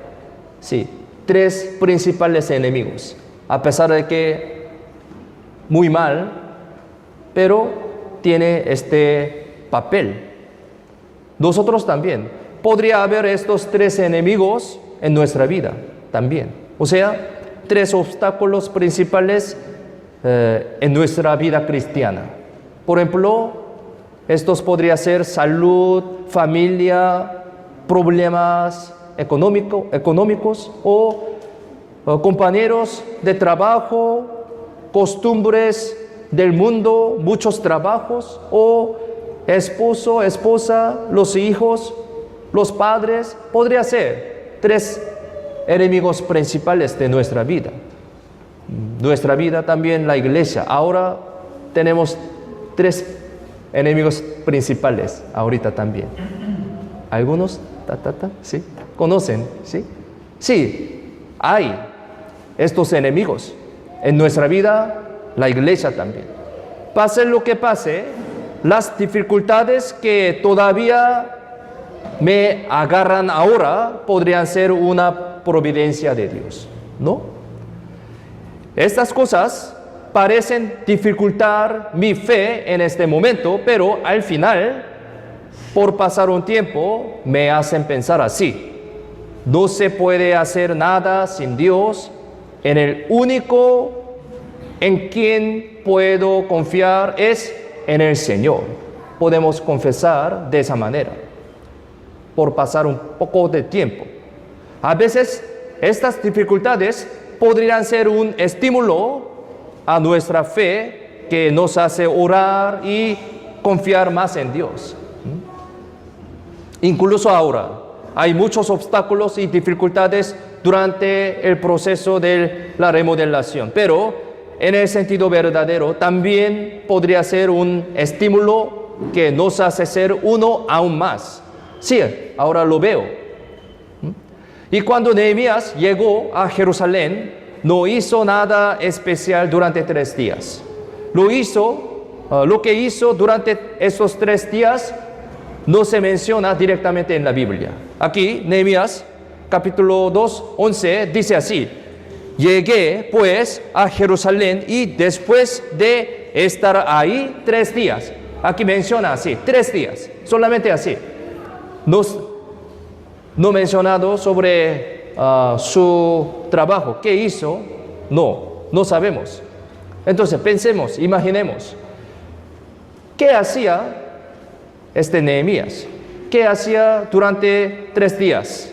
Sí, tres principales enemigos, a pesar de que muy mal, pero tiene este papel. Nosotros también. Podría haber estos tres enemigos en nuestra vida también. O sea, tres obstáculos principales en nuestra vida cristiana. Por ejemplo, estos podrían ser salud, familia, problemas económicos o compañeros de trabajo, costumbres del mundo, muchos trabajos, o esposo, esposa, los hijos, los padres. Podría ser tres enemigos principales de nuestra vida. Nuestra vida también, la iglesia. Ahora tenemos tres enemigos principales, ahorita también. Algunos, ¿sí? ¿Conocen? ¿Sí? Sí, hay estos enemigos en nuestra vida, la iglesia también. Pase lo que pase, las dificultades que todavía me agarran ahora podrían ser una providencia de Dios, ¿no? Estas cosas parecen dificultar mi fe en este momento, pero al final, por pasar un tiempo, me hacen pensar así. No se puede hacer nada sin Dios. En el único en quien puedo confiar es en el Señor. Podemos confesar de esa manera, por pasar un poco de tiempo. A veces estas dificultades podrían ser un estímulo a nuestra fe que nos hace orar y confiar más en Dios. Incluso ahora hay muchos obstáculos y dificultades durante el proceso de la remodelación, pero en el sentido verdadero también podría ser un estímulo que nos hace ser uno aún más. Sí, ahora lo veo. Y cuando Nehemías llegó a Jerusalén, no hizo nada especial durante 3 días. Lo que hizo durante esos 3 días no se menciona directamente en la Biblia. Aquí, Nehemías, capítulo 2, 11, dice así: llegué pues a Jerusalén y después de estar ahí 3 días. Aquí menciona así, 3 días, solamente así. No mencionado sobre su trabajo. ¿Qué hizo? No sabemos. Entonces pensemos, imaginemos. ¿Qué hacía Nehemías? ¿Qué hacía durante 3 días?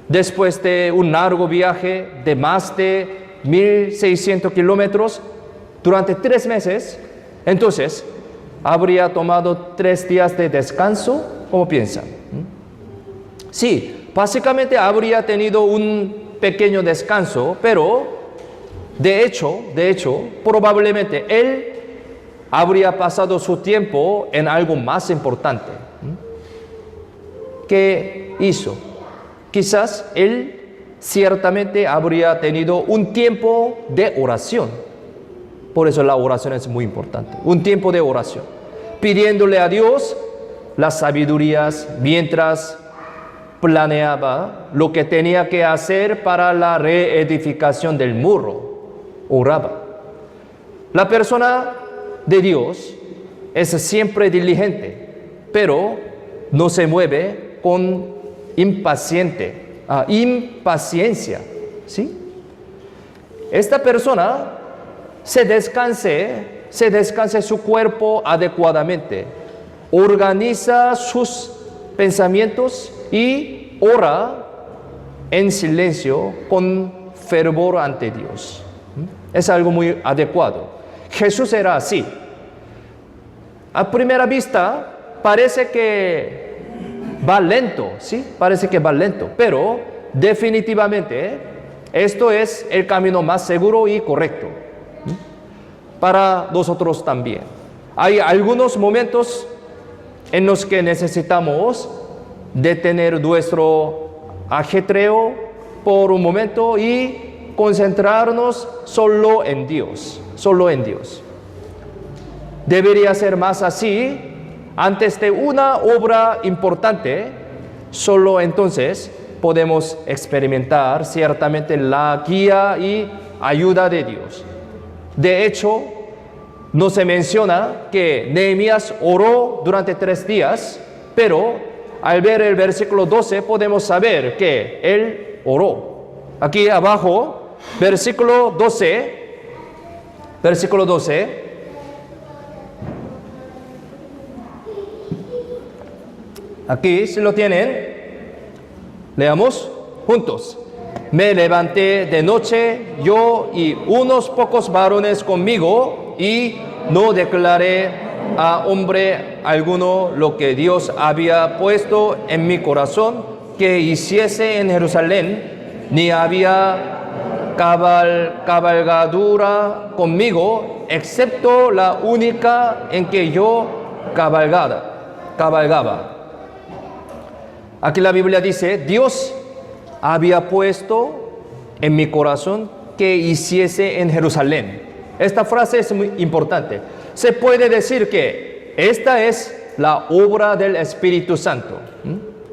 Después de un largo viaje de más de 1,600 kilómetros, durante 3 meses, entonces, ¿habría tomado 3 días de descanso? ¿Cómo piensan? Sí, básicamente habría tenido un pequeño descanso, pero de hecho, probablemente él habría pasado su tiempo en algo más importante. ¿Qué hizo? Quizás él ciertamente habría tenido un tiempo de oración. Por eso la oración es muy importante. Un tiempo de oración, pidiéndole a Dios las sabidurías mientras planeaba lo que tenía que hacer para la reedificación del muro. Oraba. La persona de Dios es siempre diligente, pero no se mueve con impaciencia. ¿Sí? Esta persona se descanse su cuerpo adecuadamente, organiza sus pensamientos y ora en silencio con fervor ante Dios. Es algo muy adecuado. Jesús era así. A primera vista parece que va lento, ¿sí? Parece que va lento, pero definitivamente esto es el camino más seguro y correcto. Para nosotros también. Hay algunos momentos en los que necesitamos detener nuestro ajetreo por un momento y concentrarnos solo en Dios, solo en Dios. Debería ser más así antes de una obra importante. Solo entonces podemos experimentar ciertamente la guía y ayuda de Dios. De hecho, no se menciona que Nehemías oró durante 3 días, pero al ver el versículo 12 podemos saber que él oró. Aquí abajo, versículo 12. Aquí, si lo tienen, leamos juntos. Me levanté de noche, yo y unos pocos varones conmigo, y no declaré a hombre alguno lo que Dios había puesto en mi corazón que hiciese en Jerusalén, ni había cabalgadura conmigo, excepto la única en que yo cabalgaba. Aquí la Biblia dice, Dios había puesto en mi corazón que hiciese en Jerusalén. Esta frase es muy importante. Se puede decir que esta es la obra del Espíritu Santo.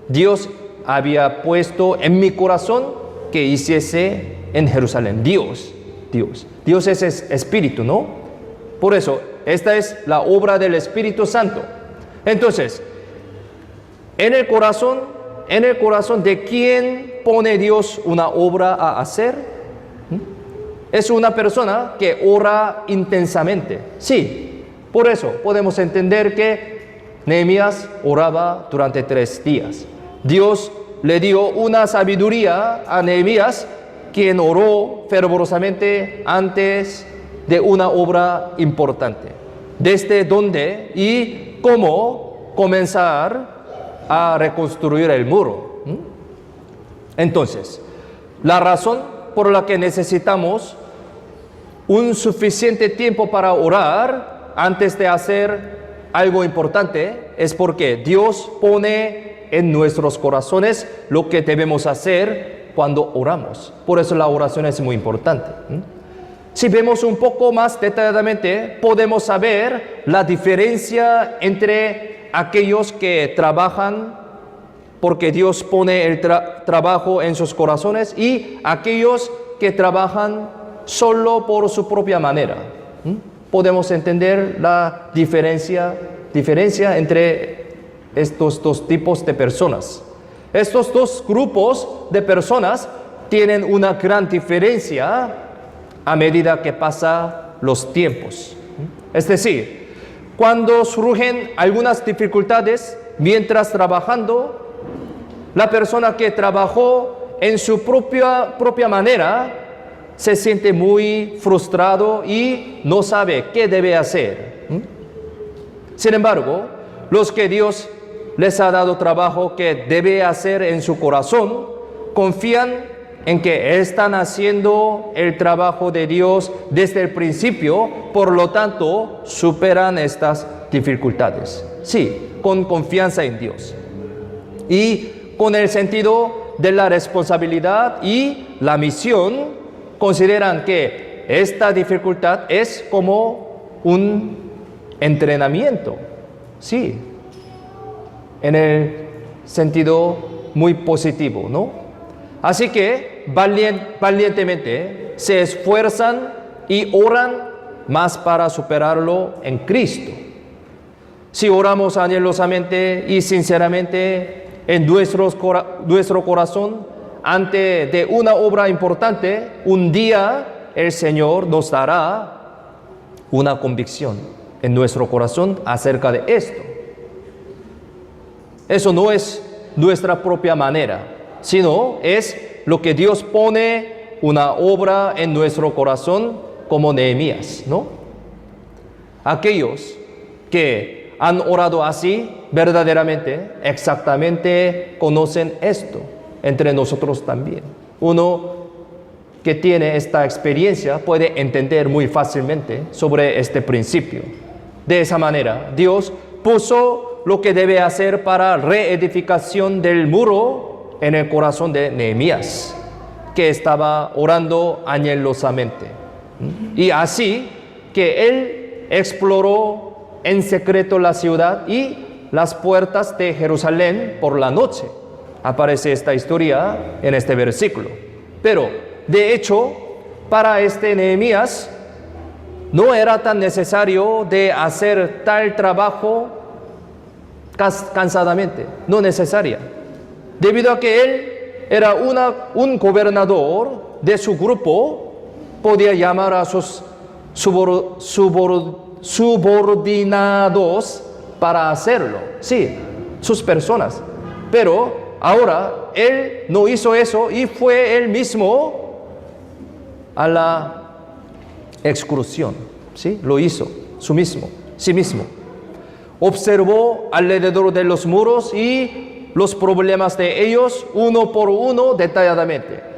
Dios había puesto en mi corazón que hiciese en Jerusalén. Dios es espíritu, ¿no? Por eso, esta es la obra del Espíritu Santo. Entonces, en el corazón de quién pone Dios una obra a hacer, es una persona que ora intensamente. Sí, por eso podemos entender que Nehemías oraba durante 3 días. Dios le dio una sabiduría a Nehemías, quien oró fervorosamente antes de una obra importante. Desde dónde y cómo comenzar a reconstruir el muro. Entonces, la razón por la que necesitamos un suficiente tiempo para orar antes de hacer algo importante es porque Dios pone en nuestros corazones lo que debemos hacer cuando oramos. Por eso la oración es muy importante. Si vemos un poco más detalladamente, podemos saber la diferencia entre aquellos que trabajan porque Dios pone el trabajo en sus corazones y aquellos que trabajan solo por su propia manera. Podemos entender la diferencia entre estos 2 tipos de personas. Estos 2 grupos de personas tienen una gran diferencia a medida que pasan los tiempos. Es decir, cuando surgen algunas dificultades mientras trabajando, la persona que trabajó en su propia manera se siente muy frustrado y no sabe qué debe hacer. Sin embargo, los que Dios les ha dado trabajo que debe hacer en su corazón, confían en que están haciendo el trabajo de Dios desde el principio, por lo tanto, superan estas dificultades. Sí, con confianza en Dios. Y con el sentido de la responsabilidad y la misión, consideran que esta dificultad es como un entrenamiento. Sí, en el sentido muy positivo, ¿no? Así que valientemente se esfuerzan y oran más para superarlo en Cristo. Si oramos anhelosamente y sinceramente en nuestro corazón ante de una obra importante, un día el Señor nos dará una convicción en nuestro corazón acerca de esto. Eso no es nuestra propia manera, sino es lo que Dios pone una obra en nuestro corazón como Nehemías, ¿no? Aquellos que han orado así verdaderamente, exactamente conocen esto, entre nosotros también. Uno que tiene esta experiencia puede entender muy fácilmente sobre este principio. De esa manera, Dios puso lo que debe hacer para reedificación del muro en el corazón de Nehemías, que estaba orando anhelosamente. Y así que él exploró en secreto la ciudad y las puertas de Jerusalén por la noche. Aparece esta historia en este versículo. Pero, de hecho, para este Nehemías no era tan necesario de hacer tal trabajo cansadamente, no necesaria. Debido a que él era un gobernador de su grupo, podía llamar a sus subordinados para hacerlo. Sí, sus personas. Pero ahora él no hizo eso y fue él mismo a la excursión. ¿Sí? Lo hizo, sí mismo. Observó alrededor de los muros y los problemas de ellos uno por uno detalladamente.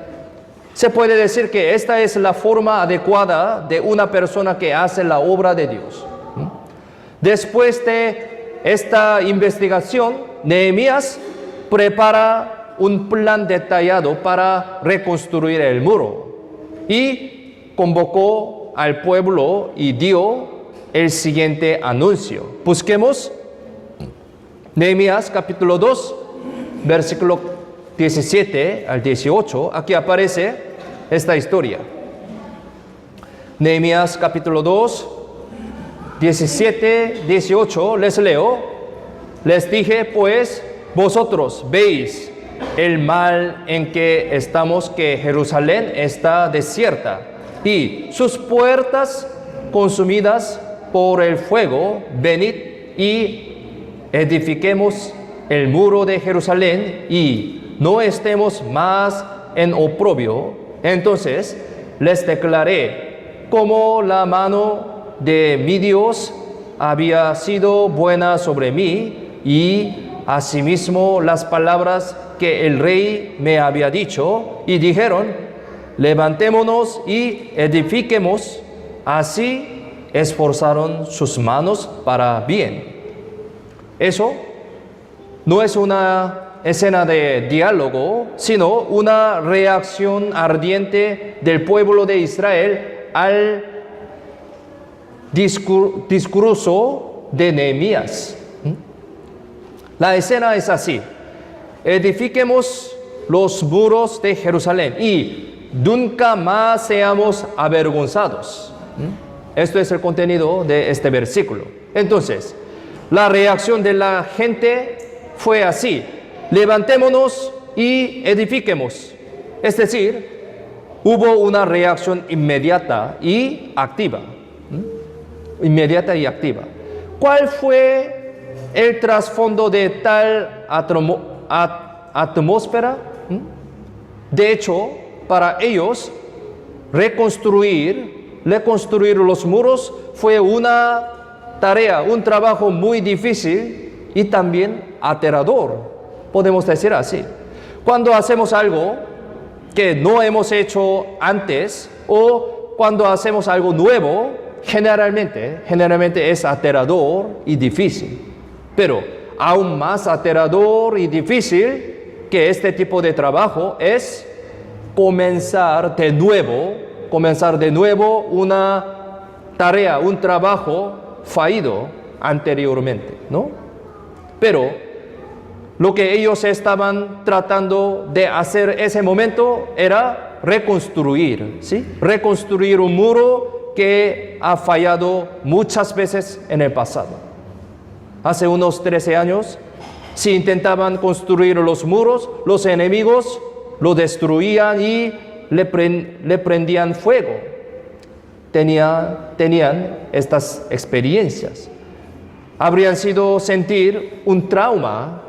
Se puede decir que esta es la forma adecuada de una persona que hace la obra de Dios. Después de esta investigación, Nehemías prepara un plan detallado para reconstruir el muro y convocó al pueblo y dio el siguiente anuncio. Busquemos Nehemías capítulo 2, versículo 17 al 18. Aquí aparece esta historia. Nehemías capítulo 2, 17, 18, les leo. Les dije, pues, vosotros veis el mal en que estamos, que Jerusalén está desierta y sus puertas consumidas por el fuego. Venid y edifiquemos el muro de Jerusalén y no estemos más en oprobio. Entonces les declaré cómo la mano de mi Dios había sido buena sobre mí y asimismo las palabras que el rey me había dicho, y dijeron, levantémonos y edifiquemos. Así esforzaron sus manos para bien. Eso no es una escena de diálogo, sino una reacción ardiente del pueblo de Israel al discurso de Nehemías. La escena es así: edifiquemos los muros de Jerusalén y nunca más seamos avergonzados. Esto es el contenido de este versículo. Entonces, la reacción de la gente fue así: levantémonos y edifiquemos. Es decir, hubo una reacción inmediata y activa. ¿Cuál fue el trasfondo de tal atmósfera? De hecho, para ellos, reconstruir los muros fue una tarea, un trabajo muy difícil y también aterrador, podemos decir así. Cuando hacemos algo que no hemos hecho antes o cuando hacemos algo nuevo, generalmente es aterrador y difícil. Pero aún más aterrador y difícil que este tipo de trabajo es comenzar de nuevo una tarea, un trabajo fallido anteriormente, ¿no? Pero lo que ellos estaban tratando de hacer ese momento era reconstruir, ¿sí? Reconstruir un muro que ha fallado muchas veces en el pasado. Hace unos 13 años, si intentaban construir los muros, los enemigos lo destruían y le prendían fuego. Tenían estas experiencias. Habrían sido sentir un trauma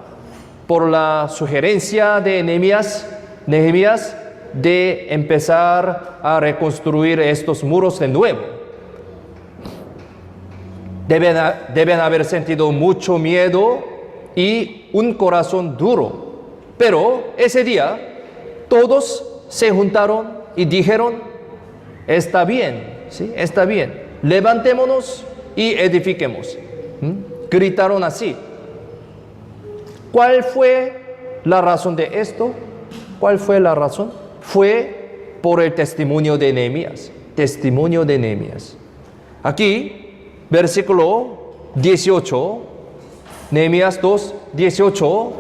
por la sugerencia de Nehemías de empezar a reconstruir estos muros de nuevo. Deben haber sentido mucho miedo y un corazón duro. Pero ese día todos se juntaron y dijeron, está bien, ¿sí? Está bien, levantémonos y edifiquemos. Gritaron así. ¿Cuál fue la razón de esto? ¿Cuál fue la razón? Fue por el testimonio de Nehemías. Testimonio de Nehemías. Aquí, versículo 18, Nehemías 2, 18,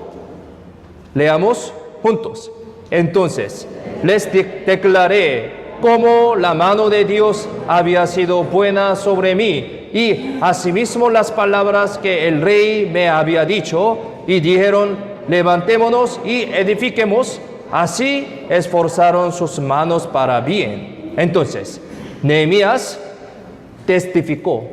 leamos juntos. Entonces, les declaré cómo la mano de Dios había sido buena sobre mí, y asimismo las palabras que el rey me había dicho, y dijeron, levantémonos y edifiquemos. Así esforzaron sus manos para bien. Entonces, Nehemías testificó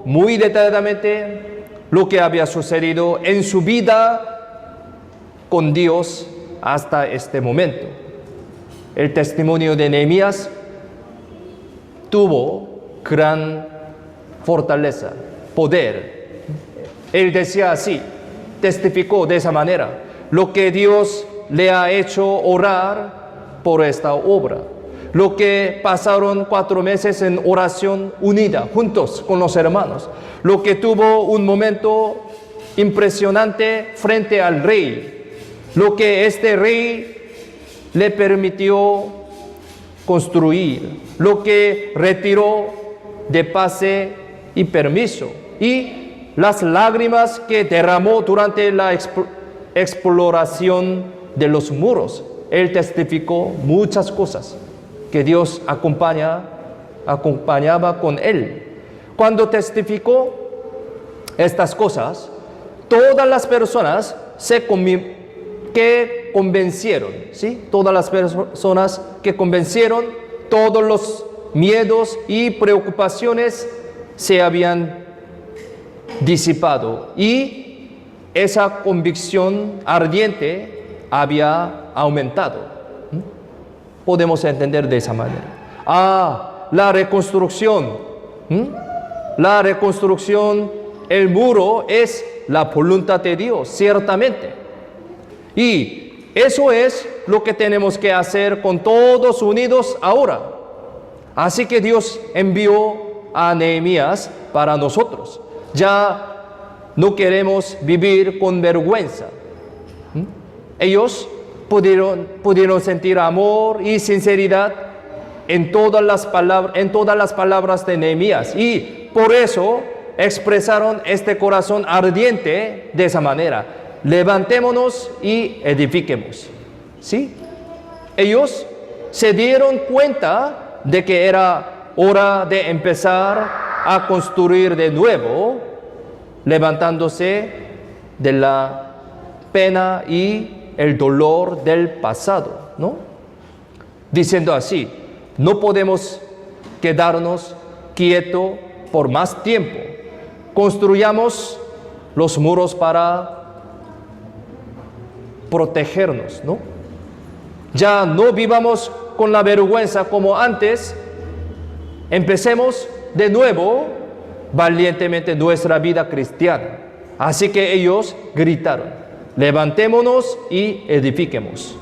muy detalladamente lo que había sucedido en su vida con Dios hasta este momento. El testimonio de Nehemías tuvo gran fortaleza, poder. Él decía así, testificó de esa manera, lo que Dios le ha hecho orar por esta obra. Lo que pasaron 4 meses en oración unida, juntos con los hermanos. Lo que tuvo un momento impresionante frente al rey. Lo que este rey le permitió construir. Lo que retiró de pase y permiso. Y las lágrimas que derramó durante la exploración de los muros. Él testificó muchas cosas que Dios acompañaba con él. Cuando testificó estas cosas, todas las personas que convencieron, ¿sí? Todas las personas que convencieron, todos los miedos y preocupaciones se habían disipado y esa convicción ardiente había aumentado. Podemos entender de esa manera. La reconstrucción. La reconstrucción, el muro es la voluntad de Dios, ciertamente. Y eso es lo que tenemos que hacer con todos unidos ahora. Así que Dios envió a Nehemías para nosotros. Ya no queremos vivir con vergüenza. Ellos pudieron sentir amor y sinceridad en todas las palabras de Nehemías, y por eso expresaron este corazón ardiente de esa manera: levantémonos y edifiquemos. ¿Sí? Ellos se dieron cuenta de que era hora de empezar a construir de nuevo, levantándose de la pena y el dolor del pasado, ¿no? Diciendo así: no podemos quedarnos quietos por más tiempo. Construyamos los muros para protegernos, ¿no? Ya no vivamos con la vergüenza como antes. Empecemos de nuevo valientemente nuestra vida cristiana. Así que ellos gritaron: levantémonos y edifiquemos.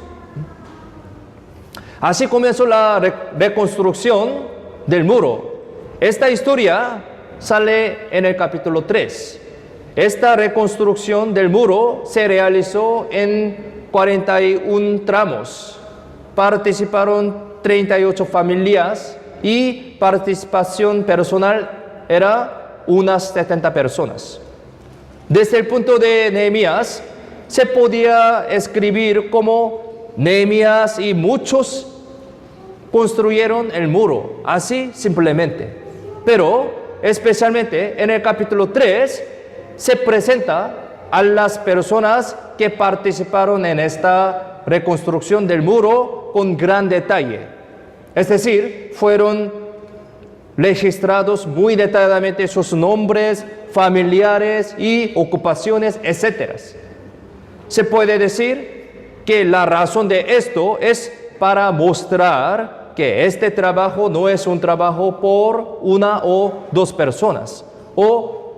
Así comenzó la reconstrucción del muro. Esta historia sale en el capítulo 3. Esta reconstrucción del muro se realizó en 41 tramos. Participaron 38 familias y participación personal era unas 70 personas. Desde el punto de Nehemías, se podía escribir como Nehemías y muchos construyeron el muro, así simplemente. Pero, especialmente en el capítulo 3, se presenta a las personas que participaron en esta reconstrucción del muro con gran detalle. Es decir, fueron registrados muy detalladamente sus nombres, familiares y ocupaciones, etc. Se puede decir que la razón de esto es para mostrar que este trabajo no es un trabajo por una o dos personas o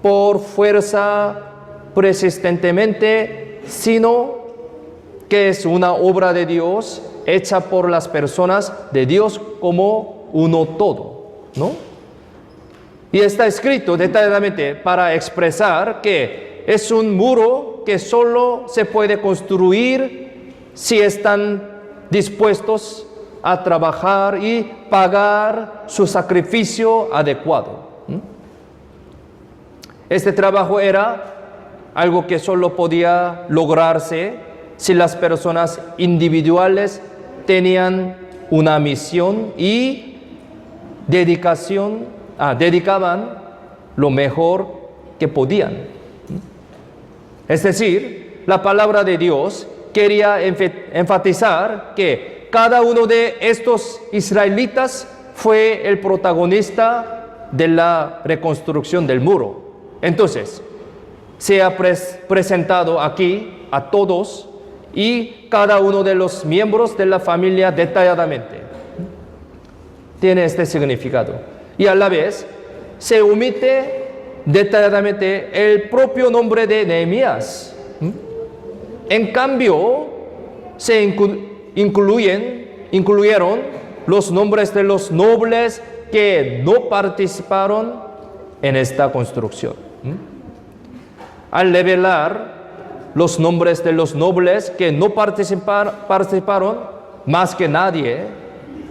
por fuerza persistentemente, sino que es una obra de Dios hecha por las personas de Dios como uno todo, ¿no? Y está escrito detalladamente para expresar que es un muro que solo se puede construir si están dispuestos a trabajar y pagar su sacrificio adecuado. Este trabajo era algo que solo podía lograrse si las personas individuales tenían una misión y dedicaban lo mejor que podían. Es decir, la palabra de Dios quería enfatizar que cada uno de estos israelitas fue el protagonista de la reconstrucción del muro. Entonces, se ha presentado aquí a todos y cada uno de los miembros de la familia detalladamente. Tiene este significado. Y a la vez, se omite detalladamente el propio nombre de Nehemías. En cambio, se incluyeron los nombres de los nobles que no participaron en esta construcción. Al revelar los nombres de los nobles que no participaron más que nadie,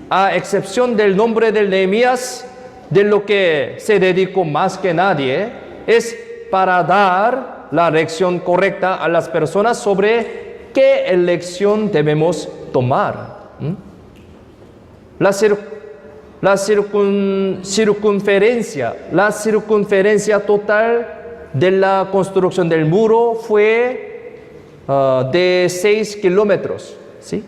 a excepción del nombre de Nehemías, de lo que se dedicó más que nadie, es para dar la lección correcta a las personas sobre qué elección debemos tomar. La circunferencia total de la construcción del muro fue de 6 kilómetros. ¿Sí?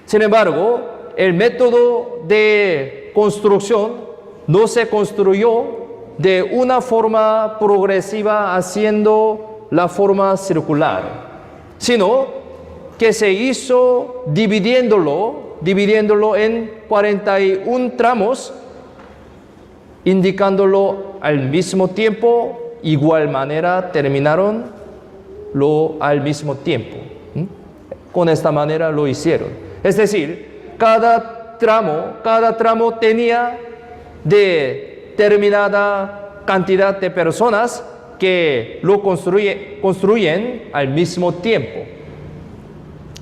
Sin embargo, el método de construcción no se construyó de una forma progresiva haciendo la forma circular, sino que se hizo dividiéndolo en 41 tramos, indicándolo al mismo tiempo. Igual manera terminaron al mismo tiempo. Con esta manera lo hicieron. Es decir, cada tramo tenía determinada cantidad de personas que lo construyen al mismo tiempo.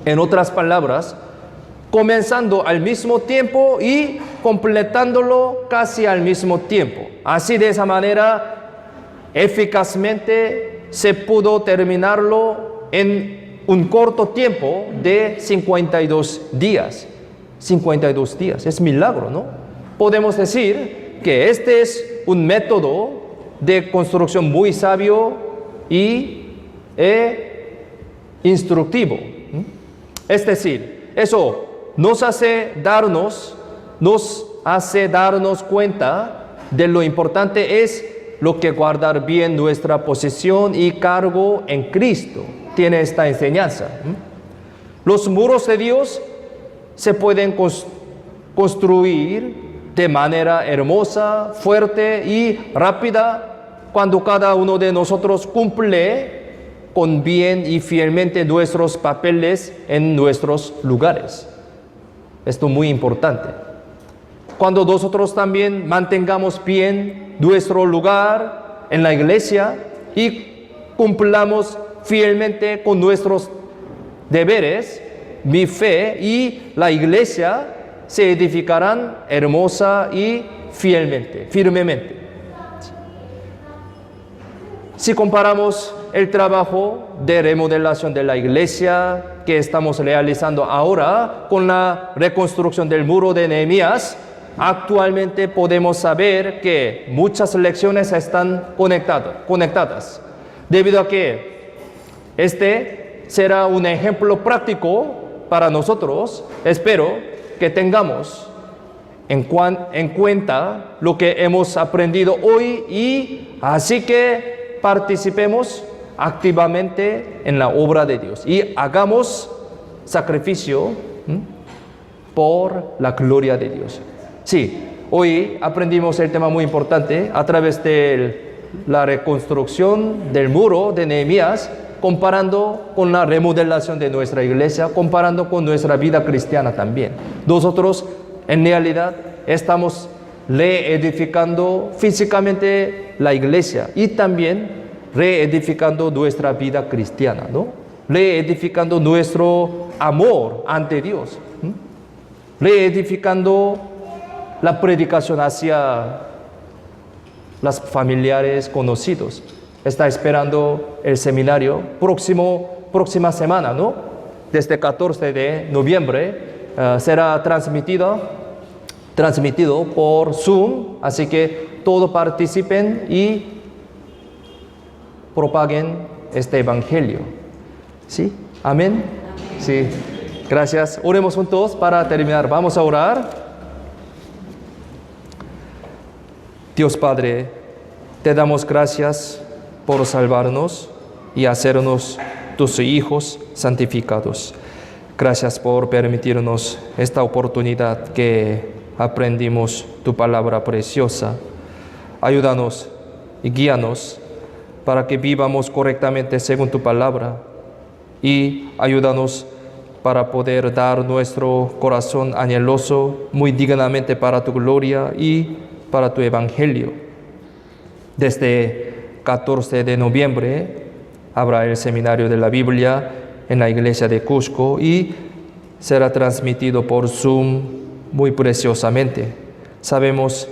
En otras palabras, comenzando al mismo tiempo y completándolo casi al mismo tiempo. Así, de esa manera, eficazmente se pudo terminarlo en un corto tiempo de 52 días. 52 días, es milagro, ¿no? Podemos decir que este es un método de construcción muy sabio y instructivo. Es decir, eso nos hace darnos cuenta de lo importante es lo que guardar bien nuestra posición y cargo en Cristo. Tiene esta enseñanza. Los muros de Dios se pueden construir de manera hermosa, fuerte y rápida cuando cada uno de nosotros cumple con bien y fielmente nuestros papeles en nuestros lugares. Esto es muy importante. Cuando nosotros también mantengamos bien nuestro lugar en la iglesia y cumplamos fielmente con nuestros deberes, mi fe y la iglesia se edificarán hermosa y firmemente. Si comparamos el trabajo de remodelación de la iglesia que estamos realizando ahora con la reconstrucción del muro de Nehemías, actualmente podemos saber que muchas lecciones están conectadas, debido a que este será un ejemplo práctico para nosotros. Espero que tengamos en cuenta lo que hemos aprendido hoy y así que participemos activamente en la obra de Dios y hagamos sacrificio por la gloria de Dios. Sí, hoy aprendimos el tema muy importante a través de la reconstrucción del muro de Nehemías, comparando con la remodelación de nuestra iglesia, comparando con nuestra vida cristiana también. Nosotros, en realidad, estamos reedificando físicamente la iglesia y también reedificando nuestra vida cristiana, ¿no? Reedificando nuestro amor ante Dios, reedificando la predicación hacia los familiares conocidos. Está esperando el seminario próxima semana, ¿no? Desde 14 de noviembre será transmitido por Zoom, así que todos participen y propaguen este evangelio. ¿Sí? Amén. Sí. Gracias. Oremos juntos para terminar. Vamos a orar. Dios Padre, te damos gracias por salvarnos y hacernos tus hijos santificados. Gracias por permitirnos esta oportunidad que aprendimos tu palabra preciosa. Ayúdanos y guíanos para que vivamos correctamente según tu palabra y ayúdanos para poder dar nuestro corazón anheloso muy dignamente para tu gloria y para tu evangelio. Desde 14 de noviembre habrá el seminario de la Biblia en la iglesia de Cusco y será transmitido por Zoom muy preciosamente. Sabemos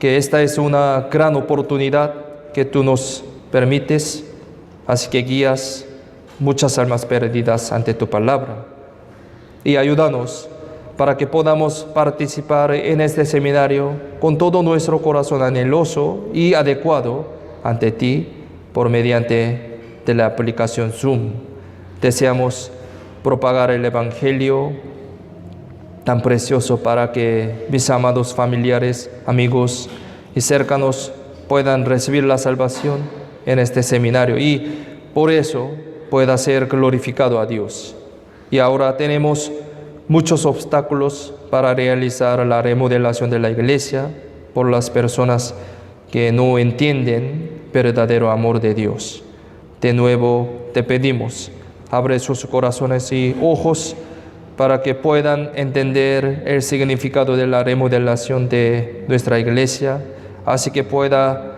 que esta es una gran oportunidad que tú nos permites, así que guías muchas almas perdidas ante tu palabra y ayúdanos para que podamos participar en este seminario con todo nuestro corazón anheloso y adecuado ante ti por mediante de la aplicación Zoom. Deseamos propagar el evangelio tan precioso para que mis amados familiares, amigos y cercanos puedan recibir la salvación en este seminario y por eso pueda ser glorificado a Dios. Y ahora tenemos muchos obstáculos para realizar la remodelación de la iglesia por las personas que no entienden verdadero amor de Dios. De nuevo te pedimos, abre sus corazones y ojos para que puedan entender el significado de la remodelación de nuestra iglesia, así que pueda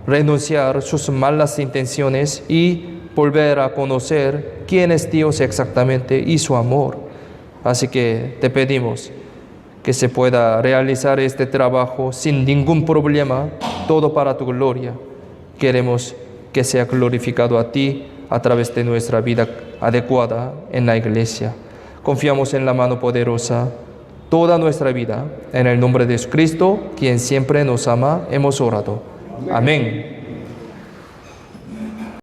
renunciar sus malas intenciones y volver a conocer quién es Dios exactamente y su amor. Así que te pedimos que se pueda realizar este trabajo sin ningún problema, todo para tu gloria. Queremos que sea glorificado a ti a través de nuestra vida adecuada en la iglesia. Confiamos en la mano poderosa toda nuestra vida. En el nombre de Jesucristo, quien siempre nos ama, hemos orado. Amén.